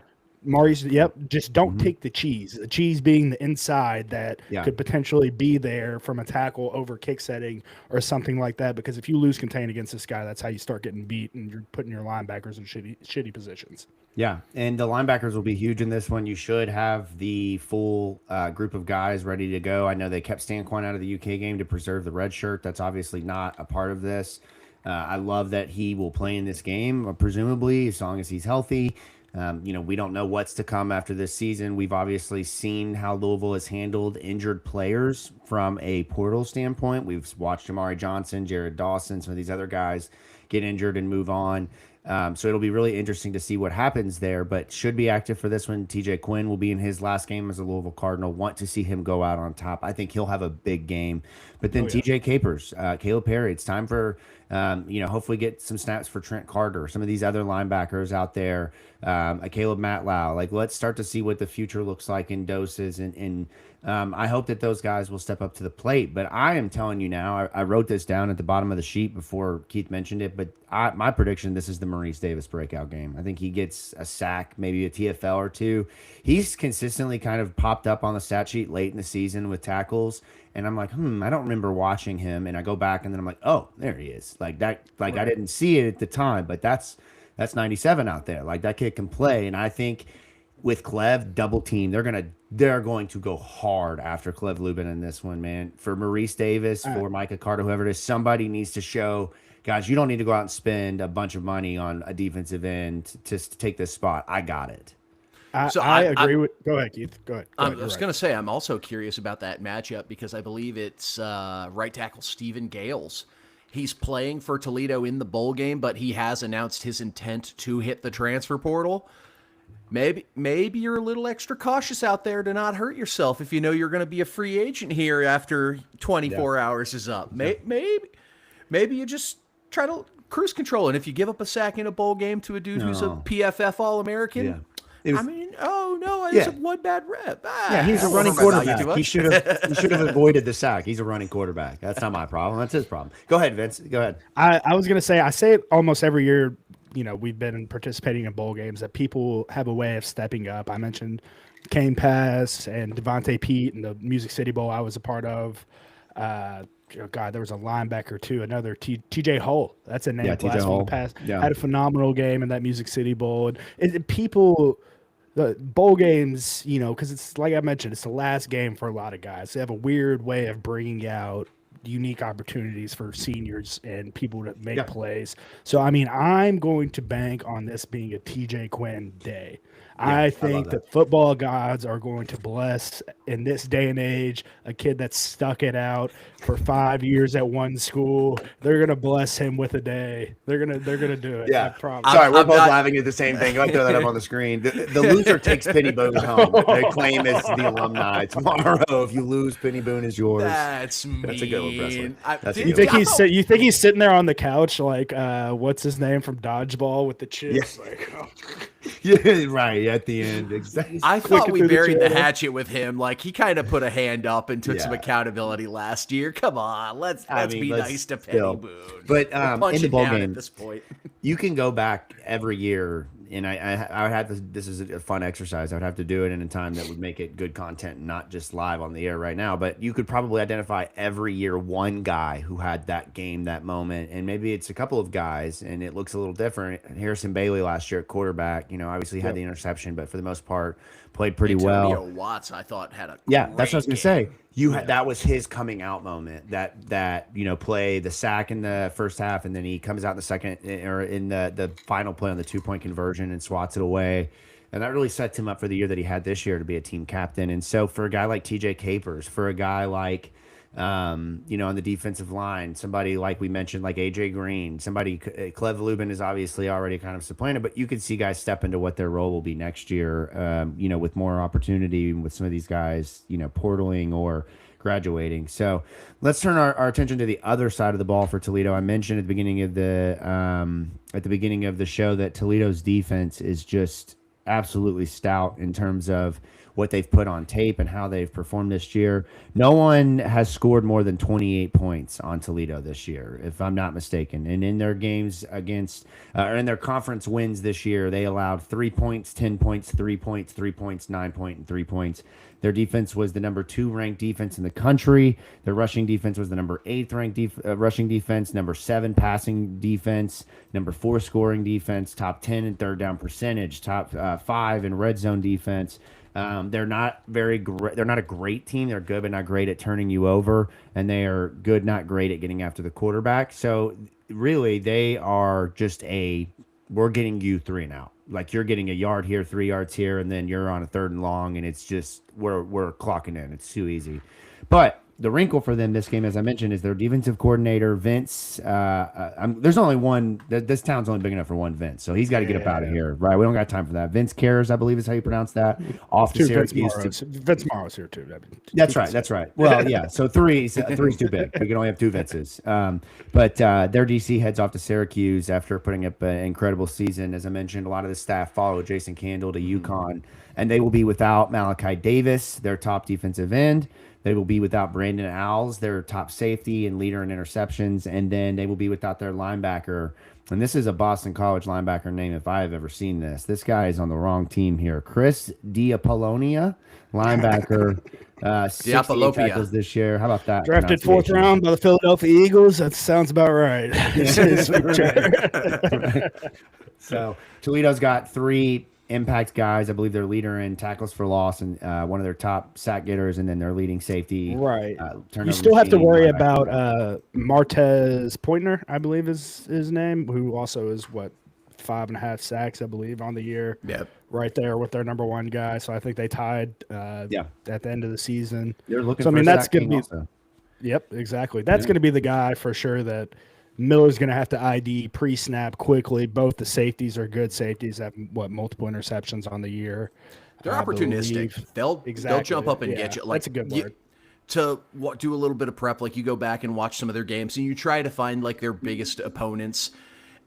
Maurice. Yep, just don't take the cheese. The cheese being the inside that Yeah. could potentially be there from a tackle over kick setting or something like that. Because if you lose contain against this guy, that's how you start getting beat, and you're putting your linebackers in shitty positions. Yeah, and the linebackers will be huge in this one. You should have the full group of guys ready to go. I know they kept Stanquin out of the UK game to preserve the red shirt. That's obviously not a part of this. I love that he will play in this game, presumably, as long as he's healthy. We don't know what's to come after this season. We've obviously seen how Louisville has handled injured players from a portal standpoint. We've watched Amari Johnson, Jared Dawson, some of these other guys get injured and move on. So it'll be really interesting to see what happens there, but should be active for this one. TJ Quinn will be in his last game as a Louisville Cardinal. Want to see him go out on top. I think he'll have a big game. But then TJ Capers, Caleb Perry, it's time for, hopefully get some snaps for Trent Carter, some of these other linebackers out there, a Caleb Matlow. Like, let's start to see what the future looks like in doses. And I hope that those guys will step up to the plate. But I am telling you now, I wrote this down at the bottom of the sheet before Keith mentioned it, but my prediction, this is the Maurice Davis breakout game. I think he gets a sack, maybe a TFL or two. He's consistently kind of popped up on the stat sheet late in the season with tackles. And I'm like, I don't remember watching him. And I go back and then I'm like, oh, there he is. Like that, like I didn't see it at the time, but that's 97 out there. Like that kid can play. And I think with Clev double team, they're going to go hard after Clev Lubin in this one, man. For Maurice Davis, for Micah Carter, whoever it is, somebody needs to show, guys, you don't need to go out and spend a bunch of money on a defensive end to take this spot. I got it. I agree with. Go ahead, Keith. Go ahead. I was going to say, I'm also curious about that matchup because I believe it's right tackle Stephen Gales. He's playing for Toledo in the bowl game, but he has announced his intent to hit the transfer portal. Maybe you're a little extra cautious out there to not hurt yourself if you know you're going to be a free agent here after 24 hours is up. Maybe you just try to cruise control, and if you give up a sack in a bowl game to a dude who's a PFF All-American, it's one bad rep. He's a running quarterback. He should have avoided the sack. He's a running quarterback. That's not my problem. That's his problem. Go ahead, Vince. Go ahead. I was going to say, I say it almost every year. We've been participating in bowl games that people have a way of stepping up. I mentioned Kane Pass and Devontae Pete and the Music City Bowl I was a part of. There was a linebacker too, another TJ Hull. That's a name. Yeah, TJ Hull. Had a phenomenal game in that Music City Bowl. And people, the bowl games, because it's like I mentioned, it's the last game for a lot of guys. They have a weird way of bringing out unique opportunities for seniors and people to make plays. So, I'm going to bank on this being a TJ Quinn day. I think the football gods are going to bless, in this day and age, a kid that's stuck it out for 5 years at one school. They're gonna bless him with a day. They're gonna do it. Yeah, I promise. Sorry, we're both laughing at the same thing. Go ahead and throw that up on the screen. The loser takes Penny Boone home. They claim it's the alumni tomorrow. If you lose, Penny Boone is yours. That's mean. That's a good one, Presley. You think he's sitting there on the couch like what's his name from Dodgeball with the chips? Yeah. Like, Yeah, right at the end. Exactly. I thought we buried the hatchet with him. Like he kind of put a hand up and took some accountability last year. Come on, let's be nice to Penny Boone. But in the bowl game, at this point, you can go back every year, and I would have to. This is a fun exercise. I would have to do it in a time that would make it good content, and not just live on the air right now. But you could probably identify every year one guy who had that game, that moment, and maybe it's a couple of guys, and it looks a little different. Harrison Bailey last year at quarterback, obviously had the interception, but for the most part played pretty Antonio well. Watts, I thought, had a that's what I was gonna say. Had that was his coming out moment. That play the sack in the first half, and then he comes out in the second or in the final play on the 2-point conversion and swats it away. And that really sets him up for the year that he had this year to be a team captain. And so for a guy like TJ Capers, for a guy like On the defensive line, somebody like we mentioned, like AJ Green, Clev Lubin is obviously already kind of supplanted, but you could see guys step into what their role will be next year, with more opportunity with some of these guys, portaling or graduating. So let's turn our attention to the other side of the ball for Toledo. I mentioned at the beginning of the show that Toledo's defense is just absolutely stout in terms of what they've put on tape and how they've performed this year. No one has scored more than 28 points on Toledo this year, if I'm not mistaken. And in their games or in their conference wins this year, they allowed 3 points, 10 points, 3 points, 3 points, 9 points, and 3 points. Their defense was the number 2 ranked defense in the country. Their rushing defense was the number 8th ranked rushing defense, number 7 passing defense, number 4 scoring defense, top 10 in third down percentage, top 5 in red zone defense. They're not very great. They're not a great team. They're good, but not great at turning you over, and they are good, not great at getting after the quarterback. So really, they are just we're getting you 3 and out. Like you're getting a yard here, 3 yards here, and then you're on a 3rd and long, and it's just we're clocking in. It's too easy. But the wrinkle for them this game, as I mentioned, is their defensive coordinator, Vince. There's only one. This town's only big enough for one Vince, so he's got to get up out of here, right? We don't got time for that. Vince Cares, I believe is how you pronounce that. Off to Syracuse. Vince Morrow's here too. That's right. That's right. Well, yeah. So three's too big. We can only have 2 Vinces. But their DC heads off to Syracuse after putting up an incredible season. As I mentioned, a lot of the staff follow Jason Candle to UConn, and they will be without Malachi Davis, their top defensive end. They will be without Brandon Owls, their top safety and leader in interceptions. And then they will be without their linebacker. And this is a Boston College linebacker name if I have ever seen this. This guy is on the wrong team here. Chris Diapollonia, linebacker. 68 tackles this year. How about that? Drafted 4th round by the Philadelphia Eagles. That sounds about right. So Toledo's got 3 impact guys. I believe their leader in tackles for loss and one of their top sack getters, and then their leading safety. Right. You still have to worry about Martez Pointner, I believe is his name, who also is 5.5 sacks, I believe, on the year. Yep. Right there with their number 1 guy. So I think they tied at the end of the season. They're looking so, for that's going to be also. Yep, exactly. That's going to be the guy for sure that Miller's going to have to ID pre-snap quickly. Both the safeties are good safeties, have multiple interceptions on the year. They're opportunistic. They'll jump up and get you. That's a good word. To do a little bit of prep, like you go back and watch some of their games and you try to find like their biggest opponents.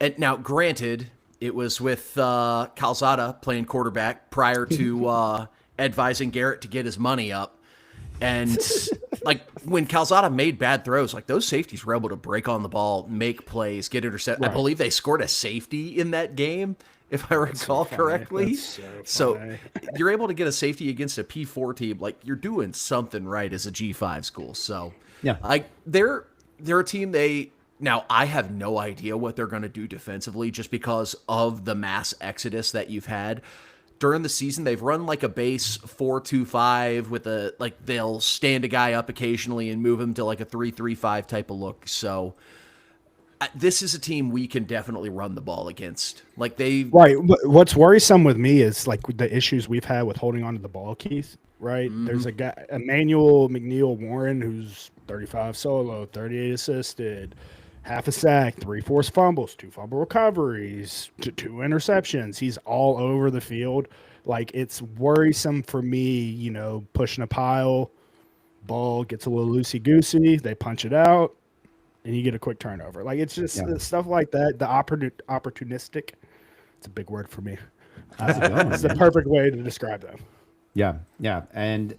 And now, granted, it was with Calzada playing quarterback prior to advising Garrett to get his money up. And like when Calzada made bad throws, like those safeties were able to break on the ball, make plays, get intercepted. Right. I believe they scored a safety in that game, if I recall correctly. So you're able to get a safety against a P4 team. Like you're doing something right as a G5 school. So yeah, they're a team. Now I have no idea what they're going to do defensively just because of the mass exodus that you've had. During the season, they've run like a base 4-2-5 with they'll stand a guy up occasionally and move him to like a 3-3-5 type of look. So this is a team we can definitely run the ball against. Right. What's worrisome with me is like the issues we've had with holding onto the ball, Keith. Right. Mm-hmm. There's a guy, Emmanuel McNeil Warren, who's 35 solo, 38 assisted. Half a sack, 3 forced fumbles, 2 fumble recoveries, 2 interceptions. He's all over the field. Like, it's worrisome for me, pushing a pile, ball gets a little loosey-goosey, they punch it out, and you get a quick turnover. Like, it's just stuff like that. The opportunistic, it's a big word for me. It's the perfect way to describe them. Yeah. And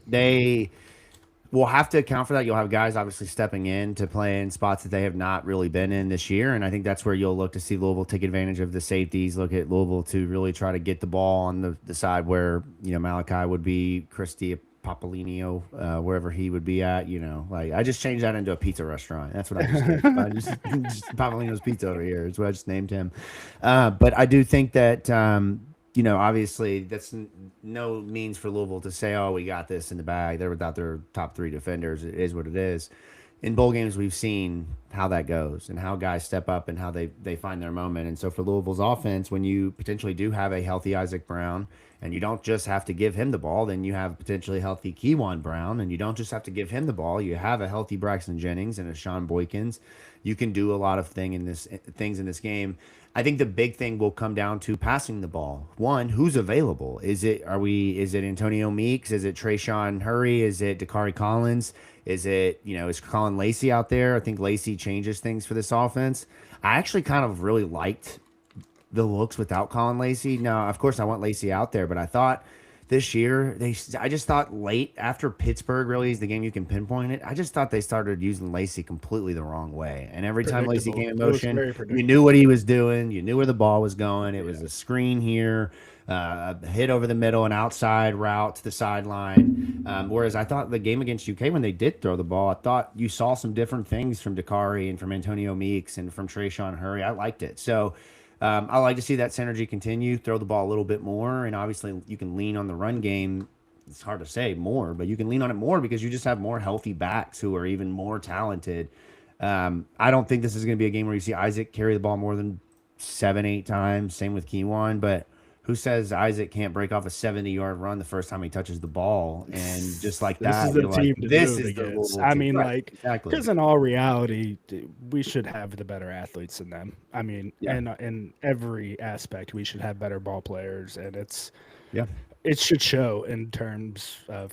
we'll have to account for that. You'll have guys obviously stepping in to play in spots that they have not really been in this year. And I think that's where you'll look to see Louisville take advantage of the safeties, look at Louisville to really try to get the ball on the side where, Malachi would be, Christy Papolino, wherever he would be at, I just changed that into a pizza restaurant. That's what I just did. just Papolino's Pizza over here is what I just named him. But I do think that, obviously that's no means for Louisville to say, oh, we got this in the bag. They're without their top 3 defenders. It is what it is. in bowl games, we've seen how that goes and how guys step up and how they find their moment. And so for Louisville's offense, when you potentially do have a healthy Isaac Brown, and you don't just have to give him the ball, then you have potentially healthy Keywan Brown, and you don't just have to give him the ball. You have a healthy Braxton Jennings and a Sean Boykins. You can do a lot of things in this game. I think the big thing will come down to passing the ball. One, who's available? Is it Antonio Meeks? Is it Trayshawn Hurry? Is it Dakari Collins? Is it, is Colin Lacey out there? I think Lacey changes things for this offense. I actually kind of really liked the looks without Colin Lacey. Now, of course, I want Lacey out there, but I thought this year, I just thought late after Pittsburgh really is the game you can pinpoint it. I just thought they started using Lacey completely the wrong way. And every time Lacey came in motion, you knew what he was doing. You knew where the ball was going. It was a screen here, a hit over the middle, an outside route to the sideline. Whereas I thought the game against UK, when they did throw the ball, I thought you saw some different things from Dakari and from Antonio Meeks and from Trayshawn Hurry. I liked it. So I like to see that synergy continue, throw the ball a little bit more, and obviously you can lean on the run game. It's hard to say more, but you can lean on it more because you just have more healthy backs who are even more talented. I don't think this is going to be a game where you see Isaac carry the ball more than 7-8 times. Same with Keywan, but who says Isaac can't break off a 70-yard run the first time he touches the ball? And just like that, this is the team. I mean, right, exactly. Because in all reality, we should have the better athletes than them. I mean, and in every aspect, we should have better ball players, and it should show in terms of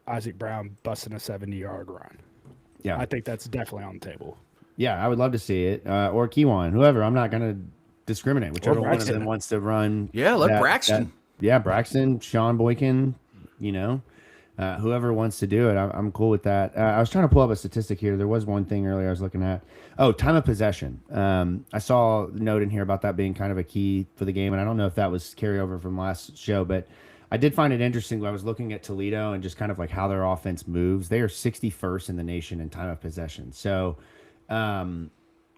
Isaac Brown busting a 70-yard run. Yeah, I think that's definitely on the table. Yeah, I would love to see it, or Keywan, whoever. I'm not gonna discriminate, whichever one of them wants to run. Yeah, Braxton. Braxton, Sean Boykin, whoever wants to do it, I'm cool with that. I was trying to pull up a statistic here. There was one thing earlier I was looking at. Oh, time of possession. I saw a note in here about that being kind of a key for the game, and I don't know if that was carryover from last show, but I did find it interesting when I was looking at Toledo and just kind of like how their offense moves. They are 61st in the nation in time of possession. So,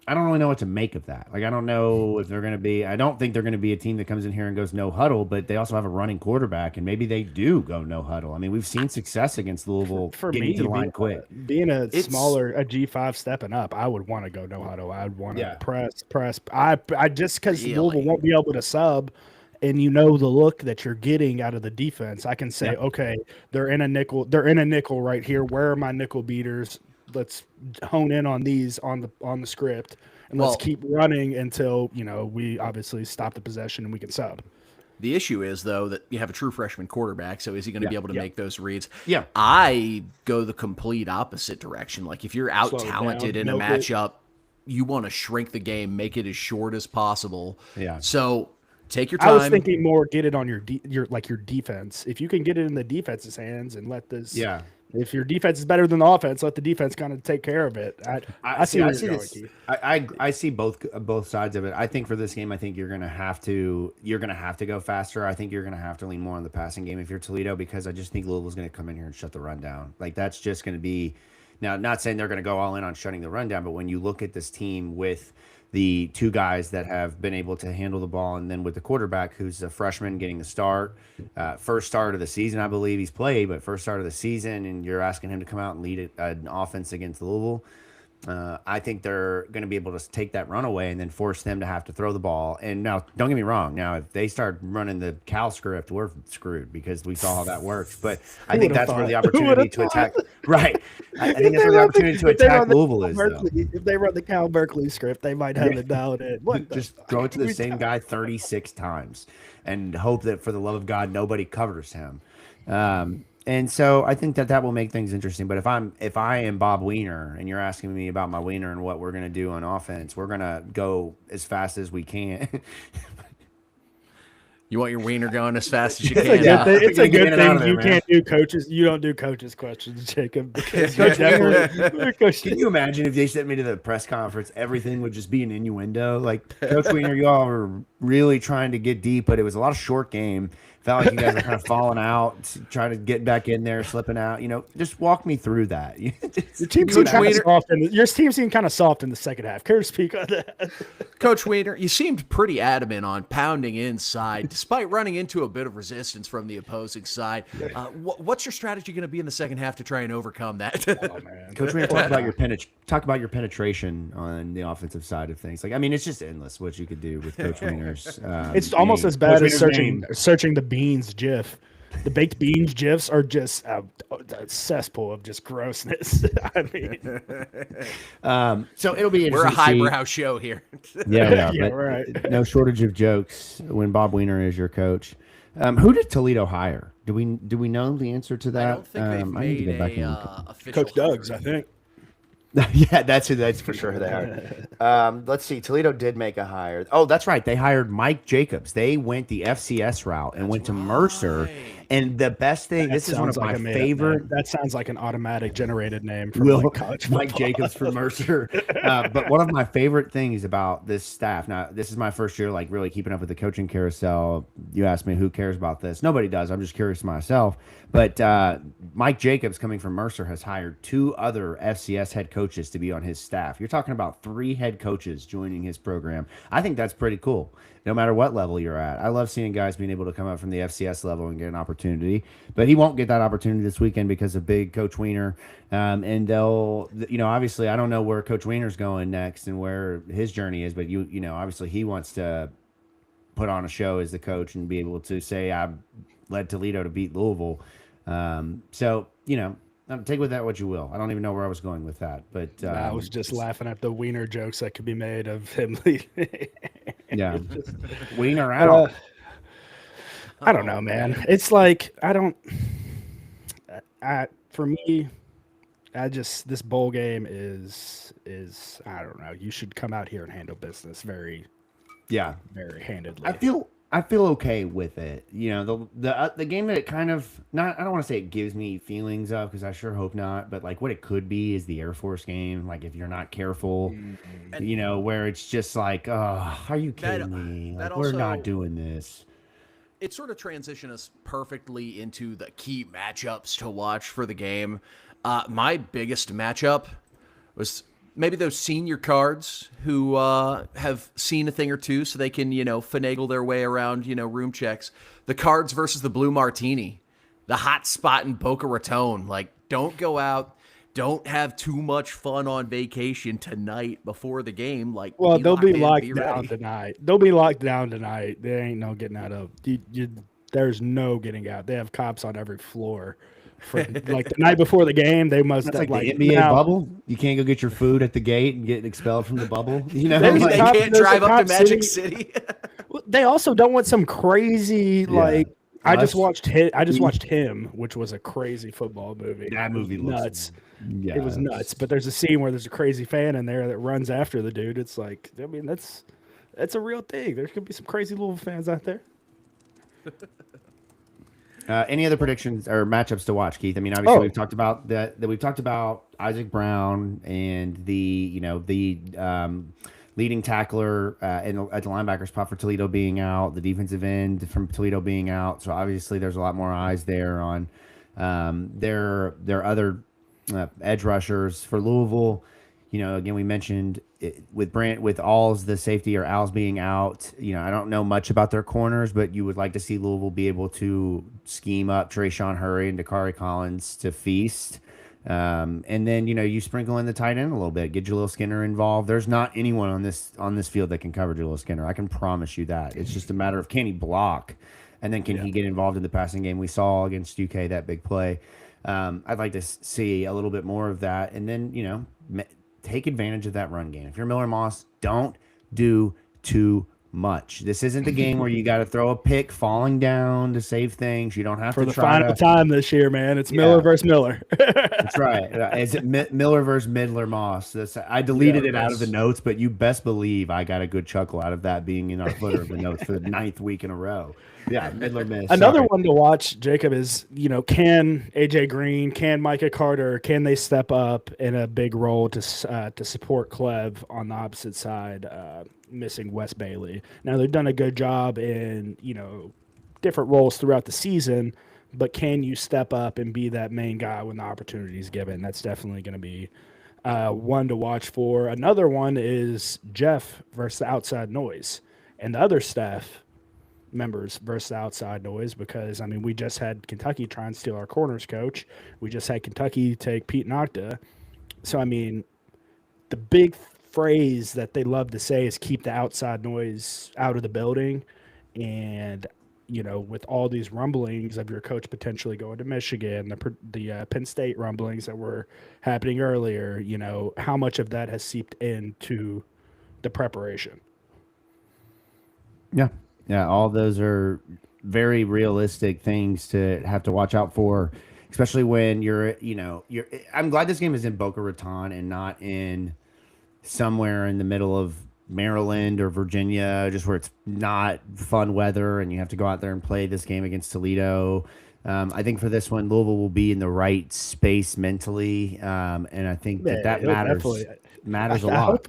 I don't really know what to make of that. Like, I don't know if they're going to be – I don't think they're going to be a team that comes in here and goes no huddle, but they also have a running quarterback, and maybe they do go no huddle. I mean, we've seen success against Louisville getting to the line quick. Being a G5 stepping up, I would want to go no huddle. I would want to press. I just because Louisville won't be able to sub, and the look that you're getting out of the defense, I can say, okay, they're in a nickel. They're in a nickel right here. Where are my nickel beaters? Let's hone in on these on the script, and let's keep running until we obviously stop the possession and we can sub. The issue is though that you have a true freshman quarterback, so is he going to be able to make those reads? Yeah, I go the complete opposite direction. Like if you're out talented in a matchup, you want to shrink the game, make it as short as possible. Yeah. So take your time. I was thinking more get it on your defense. If you can get it in the defense's hands and let this. Yeah. If your defense is better than the offense, let the defense kind of take care of it. I see both sides of it. I think for this game, I think you're gonna have to go faster. I think you're gonna have to lean more on the passing game if you're Toledo, because I just think Louisville's gonna come in here and shut the run down. Like that's just gonna be. Now, not saying they're gonna go all in on shutting the run down, but when you look at this team with the two guys that have been able to handle the ball, and then with the quarterback who's a freshman getting the start, first start of the season, I believe he's played, but first start of the season, and you're asking him to come out and lead an offense against Louisville. I think they're going to be able to take that run away and then force them to have to throw the ball. And now, don't get me wrong. Now, if they start running the Cal script, we're screwed because we saw how that works. But I think that's where the opportunity to attack. Right. I think that's where the opportunity to attack Louisville is. If they run the Cal Berkeley script, they might have it down. Just throw it to the same guy 36 times and hope that for the love of God, nobody covers him. And so I think that will make things interesting. But if I am Bob Wiener and you're asking me about my wiener and what we're going to do on offense, we're going to go as fast as we can. You want your wiener going as fast as you can. It's a good thing you can't do coaches. You don't do coaches questions, Jacob. Because Can you imagine if they sent me to the press conference, everything would just be an innuendo? Like, Coach Wiener, y'all were really trying to get deep, but it was a lot of short game. Felt like you guys are kind of falling out, trying to get back in there, slipping out. Just walk me through that. Your team Coach seemed kind of Wiener- soft. Your team seemed kind of soft in the second half. Care to speak on that? Coach Wiener, you seemed pretty adamant on pounding inside, despite running into a bit of resistance from the opposing side. What's your strategy going to be in the second half to try and overcome that? Oh man, Coach Wiener, talk about your penetration on the offensive side of things. Like, I mean, it's just endless what you could do with Coach Wiener's. it's almost as bad Coach as Wiener's searching the beans GIF. The baked beans GIFs are just a cesspool of just grossness. I mean, so it'll be interesting. We're a to see. highbrow show here. Yeah, we are, Yeah, but right. no shortage of jokes when Bob Wiener is your coach. Who did Toledo hire? Do we know the answer to that? I don't think they've I need to made go back and look. official Coach Doug's, I hire. think. Yeah, that's for sure who they hired. Let's see. Toledo did make a hire. Oh, that's right. They hired Mike Jacobs. They went the FCS route and went to Mercer. And the best thing, this is one of my favorite. That sounds like an automatic generated name from Will like college football. Mike Jacobs for Mercer. But one of my favorite things about this staff, now this is my first year like really keeping up with the coaching carousel. You asked me who cares about this. Nobody does. I'm just curious myself. But Mike Jacobs coming from Mercer has hired 2 other FCS head coaches to be on his staff. You're talking about 3 head coaches joining his program. I think that's pretty cool. No matter what level you're at. I love seeing guys being able to come up from the FCS level and get an opportunity. But he won't get that opportunity this weekend because of big Coach Wiener. And they'll, obviously I don't know where Coach Wiener's going next and where his journey is, but obviously he wants to put on a show as the coach and be able to say, I led Toledo to beat Louisville. So, take with that what you will. I don't even know where I was going with that, but I was just laughing at the Wiener jokes that could be made of him leaving. Yeah, Wiener out. I don't know, man. It's like for me, this bowl game is I don't know. You should come out here and handle business very handedly. I feel okay with it. The game that it kind of not. I don't want to say it gives me feelings of, because I sure hope not. But like what it could be is the Air Force game. Like if you're not careful, where it's just like, oh, are you kidding me? Like, we're not doing this. It sort of transitioned us perfectly into the key matchups to watch for the game. My biggest matchup was maybe those senior cards who have seen a thing or two so they can, finagle their way around, room checks. The Cards versus the Blue Martini, the hot spot in Boca Raton. Like, don't go out. Don't have too much fun on vacation tonight before the game. Like, well, they'll be locked locked down tonight. They'll be locked down tonight. There ain't no getting out of. There's no getting out. They have cops on every floor. Like the night before the game, they must That's have like the NBA bubble. You can't go get your food at the gate and get expelled from the bubble. They can't drive up to Magic City. They also don't want some crazy I just watched him, which was a crazy football movie. That movie looks nuts. Yeah, it was nuts. But there's a scene where there's a crazy fan in there that runs after the dude. It's like, I mean, that's a real thing. There could be some crazy Louisville fans out there. Any other predictions or matchups to watch, Keith? I mean, obviously we've talked about that. We've talked about Isaac Brown and the leading tackler at the linebacker spot for Toledo being out, the defensive end from Toledo being out. So obviously there's a lot more eyes there on their other edge rushers for Louisville. Again, we mentioned with Alls, the safety, or Alls being out. I don't know much about their corners, but you would like to see Louisville be able to scheme up Trayshawn Hurry and Dakari Collins to feast. And then, you sprinkle in the tight end a little bit, get Jaleel Skinner involved. There's not anyone on this field that can cover Jaleel Skinner. I can promise you that. It's just a matter of, can he block? And then can he get involved in the passing game? We saw against UK that big play. I'd like to see a little bit more of that. And then, take advantage of that run game. If you're Miller Moss, don't do too much. This isn't the game where you got to throw a pick falling down to save things. You don't have for to the final time this year, man. It's Miller versus Miller. That's right. Is it Miller versus Midler Moss? I deleted it out of the notes, but you best believe I got a good chuckle out of that being in our footer of the notes for the 9th week in a row. Yeah, Midler missed. Another one to watch, Jacob, is, can AJ Green, can Micah Carter, can they step up in a big role to support Clev on the opposite side, missing Wes Bailey. Now, they've done a good job in, different roles throughout the season, but can you step up and be that main guy when the opportunity is given? That's definitely going to be one to watch for. Another one is Jeff versus the outside noise, and the other staff members versus the outside noise, because I mean we just had Kentucky try and steal our corners coach. We just had Kentucky take Pete Nocta. So I mean, the big phrase that they love to say is keep the outside noise out of the building. And you know, with all these rumblings of your coach potentially going to Michigan, the Penn State rumblings that were happening earlier, you know, how much of that has seeped into the preparation? Yeah. Yeah. All those are very realistic things to have to watch out for, especially when I'm glad this game is in Boca Raton and not in somewhere in the middle of Maryland or Virginia, just where it's not fun weather and you have to go out there and play this game against Toledo. I think for this one, Louisville will be in the right space mentally, and I think that matters a lot.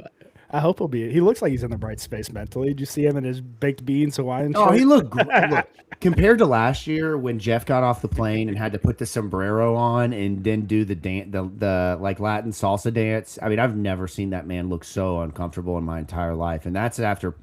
I hope he'll be. He looks like he's in the right space mentally. Did you see him in his baked beans Hawaiian shirt? Oh, he looked great. Look, compared to last year when Jeff got off the plane and had to put the sombrero on and then do the like Latin salsa dance. I mean, I've never seen that man look so uncomfortable in my entire life. And that's after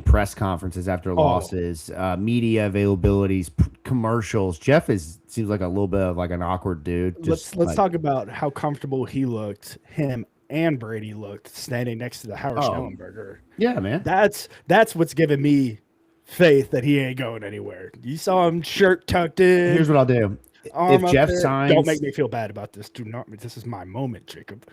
press conferences after losses, media availabilities, commercials. Jeff seems like a little bit of like an awkward dude. Let's talk about how comfortable he looked. Him and Brady looked standing next to the Howard Schnellenberger. Yeah, man. That's what's giving me faith that he ain't going anywhere. You saw him shirt tucked in. Here's what I'll do. If Jeff signs, don't make me feel bad about this. This is my moment, Jacob.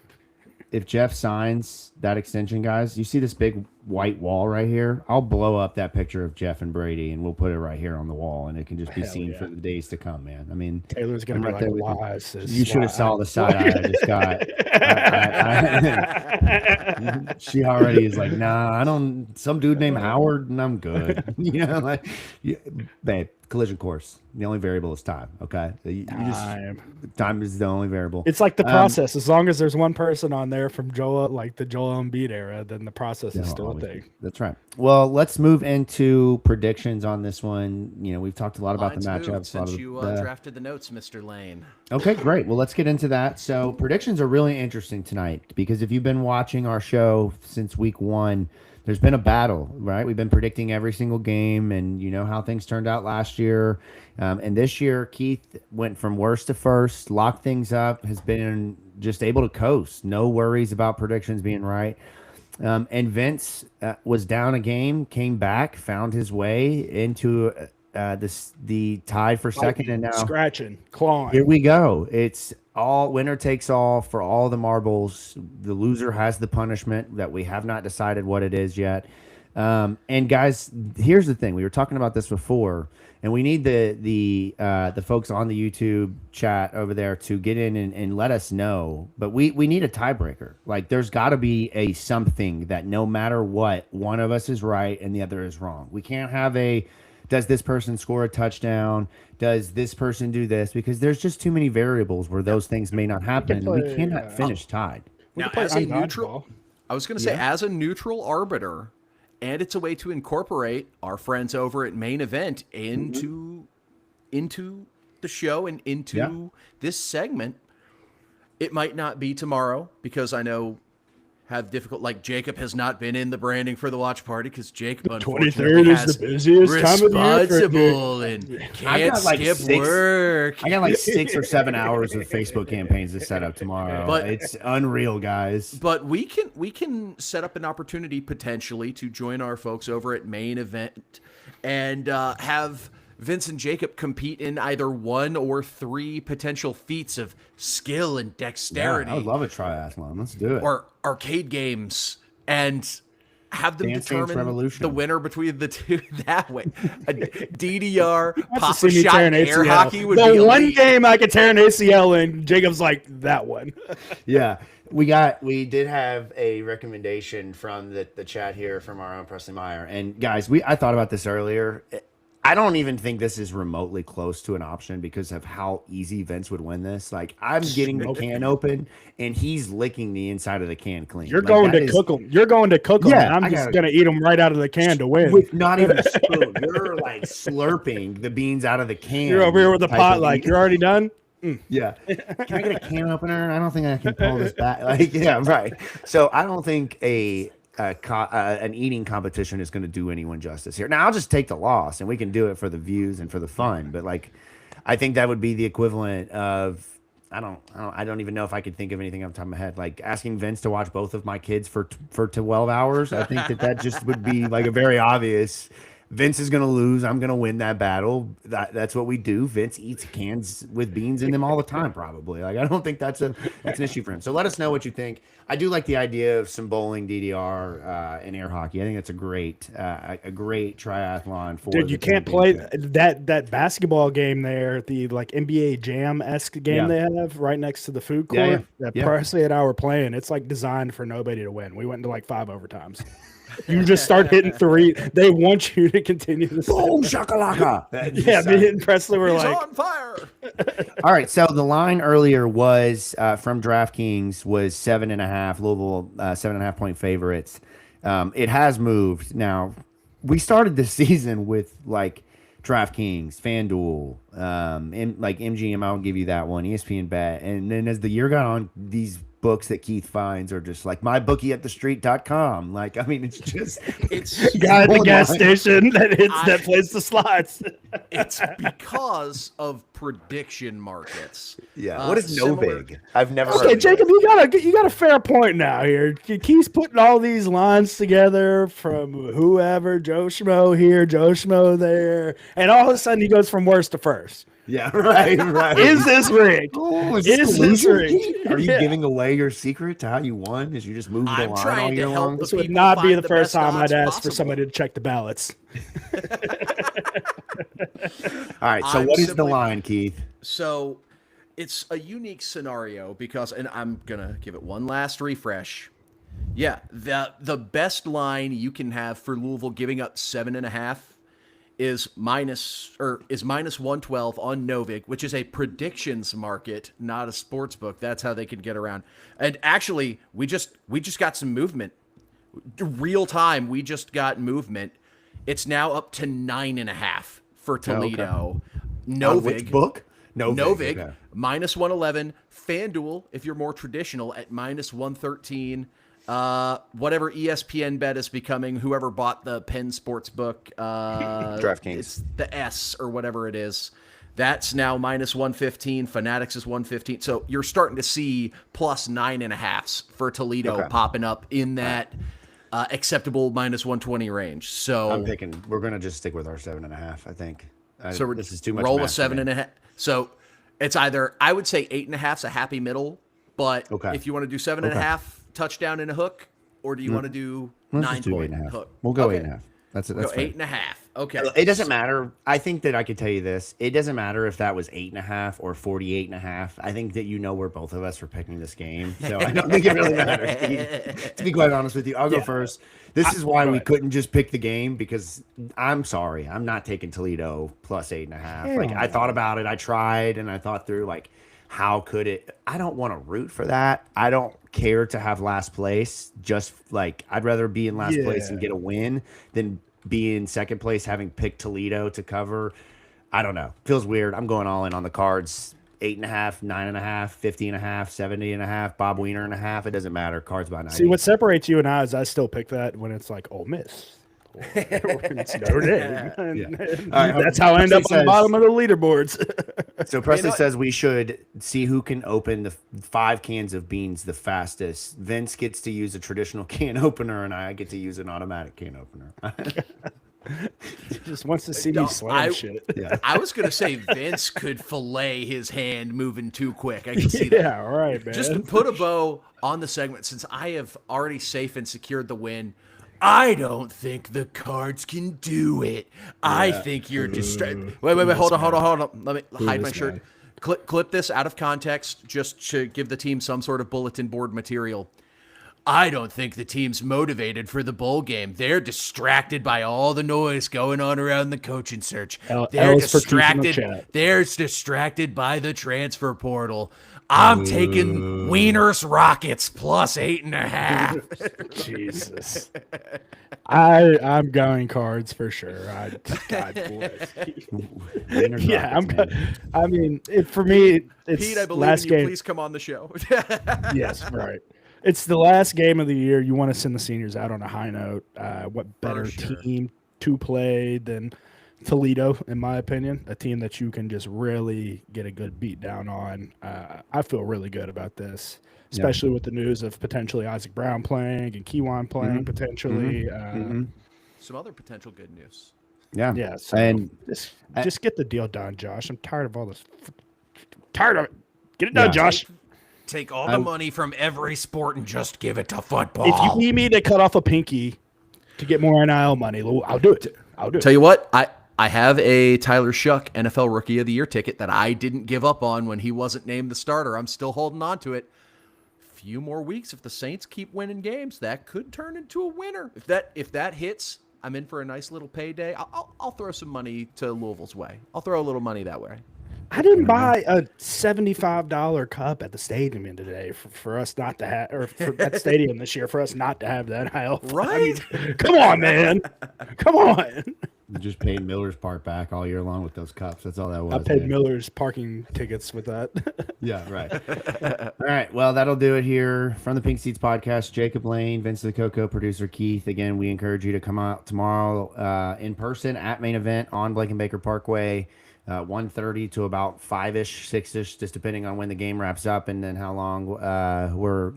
If Jeff signs that extension, guys, you see this big white wall right here? I'll blow up that picture of Jeff and Brady, and we'll put it right here on the wall, and it can just be seen for the days to come, man. I mean, Taylor's going to be like, why? You should have saw the side eye I just got. She already is like, nah, I don't. Some dude named Howard, and I'm good. Babe. Collision course. The only variable is time. Okay, time is the only variable. It's like the process. As long as there's one person on there from the Joel Embiid era, then the process is still a thing. That's right. Well, let's move into predictions on this one. You know, we've talked a lot about the matchups. Since you drafted the notes, Mr. Lane. Okay, great. Well, let's get into that. So predictions are really interesting tonight because if you've been watching our show since week 1. There's been a battle, right? We've been predicting every single game, and you know how things turned out last year. And this year, Keith went from worst to first, locked things up, has been just able to coast. No worries about predictions being right. And Vince was down a game, came back, found his way into the tie for second, and now scratching, clawing. Here we go. It's all winner takes all for all the marbles. The loser has the punishment that we have not decided what it is yet. And guys, here's the thing: we were talking about this before, and we need the folks on the YouTube chat over there to get in and let us know. But we need a tiebreaker. Like, there's got to be a something that no matter what, one of us is right and the other is wrong. We can't have does this person score a touchdown? Does this person do this? Because there's just too many variables where those things may not happen. And we cannot finish tied. Now, as a neutral, I was going to say, as a neutral arbiter, and it's a way to incorporate our friends over at Main Event into the show and into this segment. It might not be tomorrow because I know have difficult, like Jacob has not been in the branding for the watch party because Jacob unfortunately has the busiest time of responsible and can't skip work. I got like 6 or 7 hours of Facebook campaigns to set up tomorrow. But it's unreal, guys. But we can set up an opportunity potentially to join our folks over at Main Event and have Vince and Jacob compete in either 1 or 3 potential feats of skill and dexterity. Yeah, I would love a triathlon. Let's do it. Or arcade games and have them determine the winner between the two that way. A DDR, pop a shot, and air hockey would be the one game I could tear an ACL in. Jacob's like, that one. Yeah. We did have a recommendation from the chat here from our own Presley Meyer. And guys, I thought about this earlier. I don't even think this is remotely close to an option because of how easy Vince would win this. Like, I'm getting the can open, and he's licking the inside of the can clean. You're Like, going that to is- cook them. You're going to cook them. Yeah, and I'm I just gotta- going to eat them right out of the can to win. with not even a spoon. You're like slurping the beans out of the can. You're over here with a type pot of like, eat. you're already done? Yeah. Can I get a can opener? I don't think I can pull this back. Like, yeah, right. So I don't think an eating competition is going to do anyone justice here. Now I'll just take the loss, and we can do it for the views and for the fun. But like, I think that would be the equivalent of I don't even know if I could think of anything off the top of my head. Like asking Vince to watch both of my kids for 12 hours. I think that just would be like a very obvious. Vince is going to lose. I'm going to win that battle. That's what we do. Vince eats cans with beans in them all the time, probably. Like, I don't think that's an issue for him. So let us know what you think. I do like the idea of some bowling, DDR, and air hockey. I think that's a great triathlon for. Dude, you can't play that basketball game there, the like NBA Jam-esque game they have right next to the food court. That Presley and I were playing. It's like designed for nobody to win. We went into like 5 overtimes. You just start hitting 3. They want you to continue this. Boom shakalaka. Yeah, me and Presley were He's like on fire. All right, so the line earlier was from DraftKings was 7.5. Louisville 7.5 point favorites. It has moved. Now we started the season with like DraftKings, FanDuel, and like MGM. I'll give you that one. ESPN Bet, and then as the year got on, these books that Keith finds are just like mybookie@thestreet.com. Like, I mean, it's guy at the gas station that plays the slots. It's because of prediction markets. Yeah. What is similar- Novig? I've never Okay, heard of Jacob, you got a fair point now here. Keith's putting all these lines together from whoever, Joe Schmo here, Joe Schmo there, and all of a sudden he goes from worst to first. Yeah, right. Is this rigged? Oh, is this collusion, rigged? Keith? Are you giving away your secret to how you won? Is you just moved the I'm line all trying to year help long? the This would people not be find the the first best time I'd odds ask for possible. somebody to check the ballots. All right, so I'm what is the simply- line, Keith? So it's a unique scenario because, and I'm gonna give it one last refresh. Yeah, the best line you can have for Louisville giving up 7.5 is minus 112 on Novik, which is a predictions market, not a sports book. That's how they could get around. And actually, we just got some movement. Real time, we just got movement. It's now up to 9.5 for Toledo. Novig. Which book? Novig, okay. minus 111. FanDuel, if you're more traditional, at minus 113. Whatever ESPN bet is becoming, whoever bought the Penn Sports book, DraftKings. It's the S or whatever it is. That's now minus 115. Fanatics is 115. So you're starting to see plus 9.5s for Toledo popping up in that acceptable minus 120 range. So I'm picking. We're gonna just stick with our 7.5. I think. So this is too much. roll math a for me. 7.5. So it's either, I would say 8.5's a happy middle, but Okay. if you want to do 7.5 touchdown and a hook, or do you want to do Let's 9 just do point 8.5. hook? We'll go Okay. 8.5. That's it. Go That's fair. 8.5. Okay. It doesn't matter. I think that I could tell you this. It doesn't matter if that was 8.5 or 48.5. I think that where both of us were picking this game. So I don't think it really matters. To be quite honest with you, I'll go first. This is why we couldn't just pick the game because I'm sorry. I'm not taking Toledo plus 8.5. Like I thought about it. I tried and I thought through like how could it? I don't want to root for that. I don't care to have last place. Just like I'd rather be in last place and get a win than be in second place having picked Toledo to cover. I don't know. Feels weird. I'm going all in on the cards. 8.5, 9.5, 50.5, 70.5, Bob Wiener and a half. It doesn't matter. Cards by 90. See, what separates you and I is I still pick that when it's like Ole Miss. Or when it's Notre Dame. And that's how I end up on the bottom of the leaderboards. So Presley says we should see who can open the 5 cans of beans the fastest. Vince gets to use a traditional can opener, and I get to use an automatic can opener. Just wants to see me slam shit. Yeah. I was going to say Vince could fillet his hand moving too quick. I can see that. Yeah, all right, man. Just to put a bow on the segment, since I have already safe and secured the win, I don't think the cards can do it. I think you're just wait, hold on. Let me hide my shirt. Clip this out of context just to give the team some sort of bulletin board material. I don't think the team's motivated for the bowl game. They're distracted by all the noise going on around the coaching search. They're L's for keeping the distracted. chat. They're distracted by the transfer portal. I'm taking Wieners Rockets plus 8.5. Jesus. I'm going Cards for sure. God bless. Yeah, I mean, for me, it's Pete, I believe last in you. game. Please come on the show. Yes, right. It's the last game of the year. You want to send the seniors out on a high note. What better team to play than Toledo, in my opinion, a team that you can just really get a good beat down on. I feel really good about this, especially with the news of potentially Isaac Brown playing and Kiwan playing potentially. Some other potential good news. Yeah. Yeah. So just get the deal done, Josh. I'm tired of all this. Tired of it. Get it done, Josh. Take all the money from every sport and just give it to football. If you need me to cut off a pinky to get more NIL money, I'll do it. Tell you what, I have a Tyler Shuck NFL Rookie of the Year ticket that I didn't give up on when he wasn't named the starter. I'm still holding on to it. Few more weeks, if the Saints keep winning games, that could turn into a winner. If that hits, I'm in for a nice little payday. I'll throw some money to Louisville's way. I'll throw a little money that way. I didn't buy a $75 cup at the stadium today for us not to have, or for that stadium this year for us not to have that NIL. Right? I mean, come on, man. Come on. You just paid Miller's part back all year long with those cups. That's all that was. I paid Miller's parking tickets with that. Yeah, right. All right. Well, that'll do it here from the Pink Seats podcast. Jacob Lane, Vince the Coco, producer Keith. Again, we encourage you to come out tomorrow in person at Main Event on Blake and Baker Parkway. 1:30 to about 5-ish, 6-ish, just depending on when the game wraps up and then how long we're,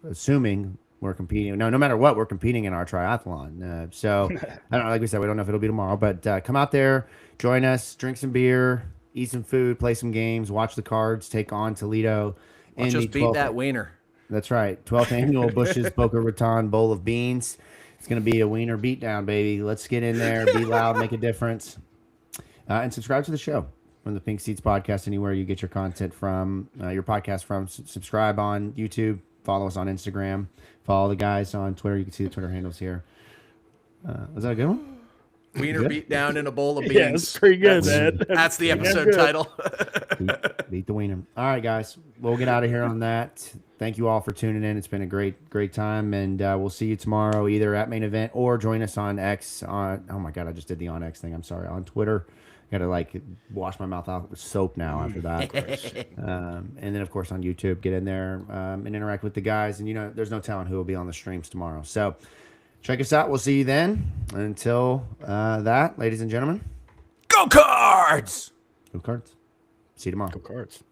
assuming we're competing. No matter what, we're competing in our triathlon. So I don't know, like we said, we don't know if it'll be tomorrow, but come out there, join us, drink some beer, eat some food, play some games, watch the Cards take on Toledo. Let's just beat that wiener. That's right. 12th annual Bush's Boca Raton Bowl of Beans. It's going to be a wiener beatdown, baby. Let's get in there, be loud, make a difference. And subscribe to the show from the Pink Seats podcast, anywhere you get your content from, your podcast from. Subscribe on YouTube. Follow us on Instagram. Follow the guys on Twitter. You can see the Twitter handles here. Was that a good one? Wiener beat down in a bowl of beans. Yeah, it's pretty good, man. That's the episode title. Beat the wiener. All right, guys. We'll get out of here on that. Thank you all for tuning in. It's been a great time, and we'll see you tomorrow either at Main Event or join us on X. Oh my God, I just did the on X thing. I'm sorry. On Twitter. Got to wash my mouth out with soap now after that. And then, of course, on YouTube, get in there and interact with the guys. And, there's no telling who will be on the streams tomorrow. So check us out. We'll see you then. Until that, ladies and gentlemen. Go Cards! Go Cards. See you tomorrow. Go Cards.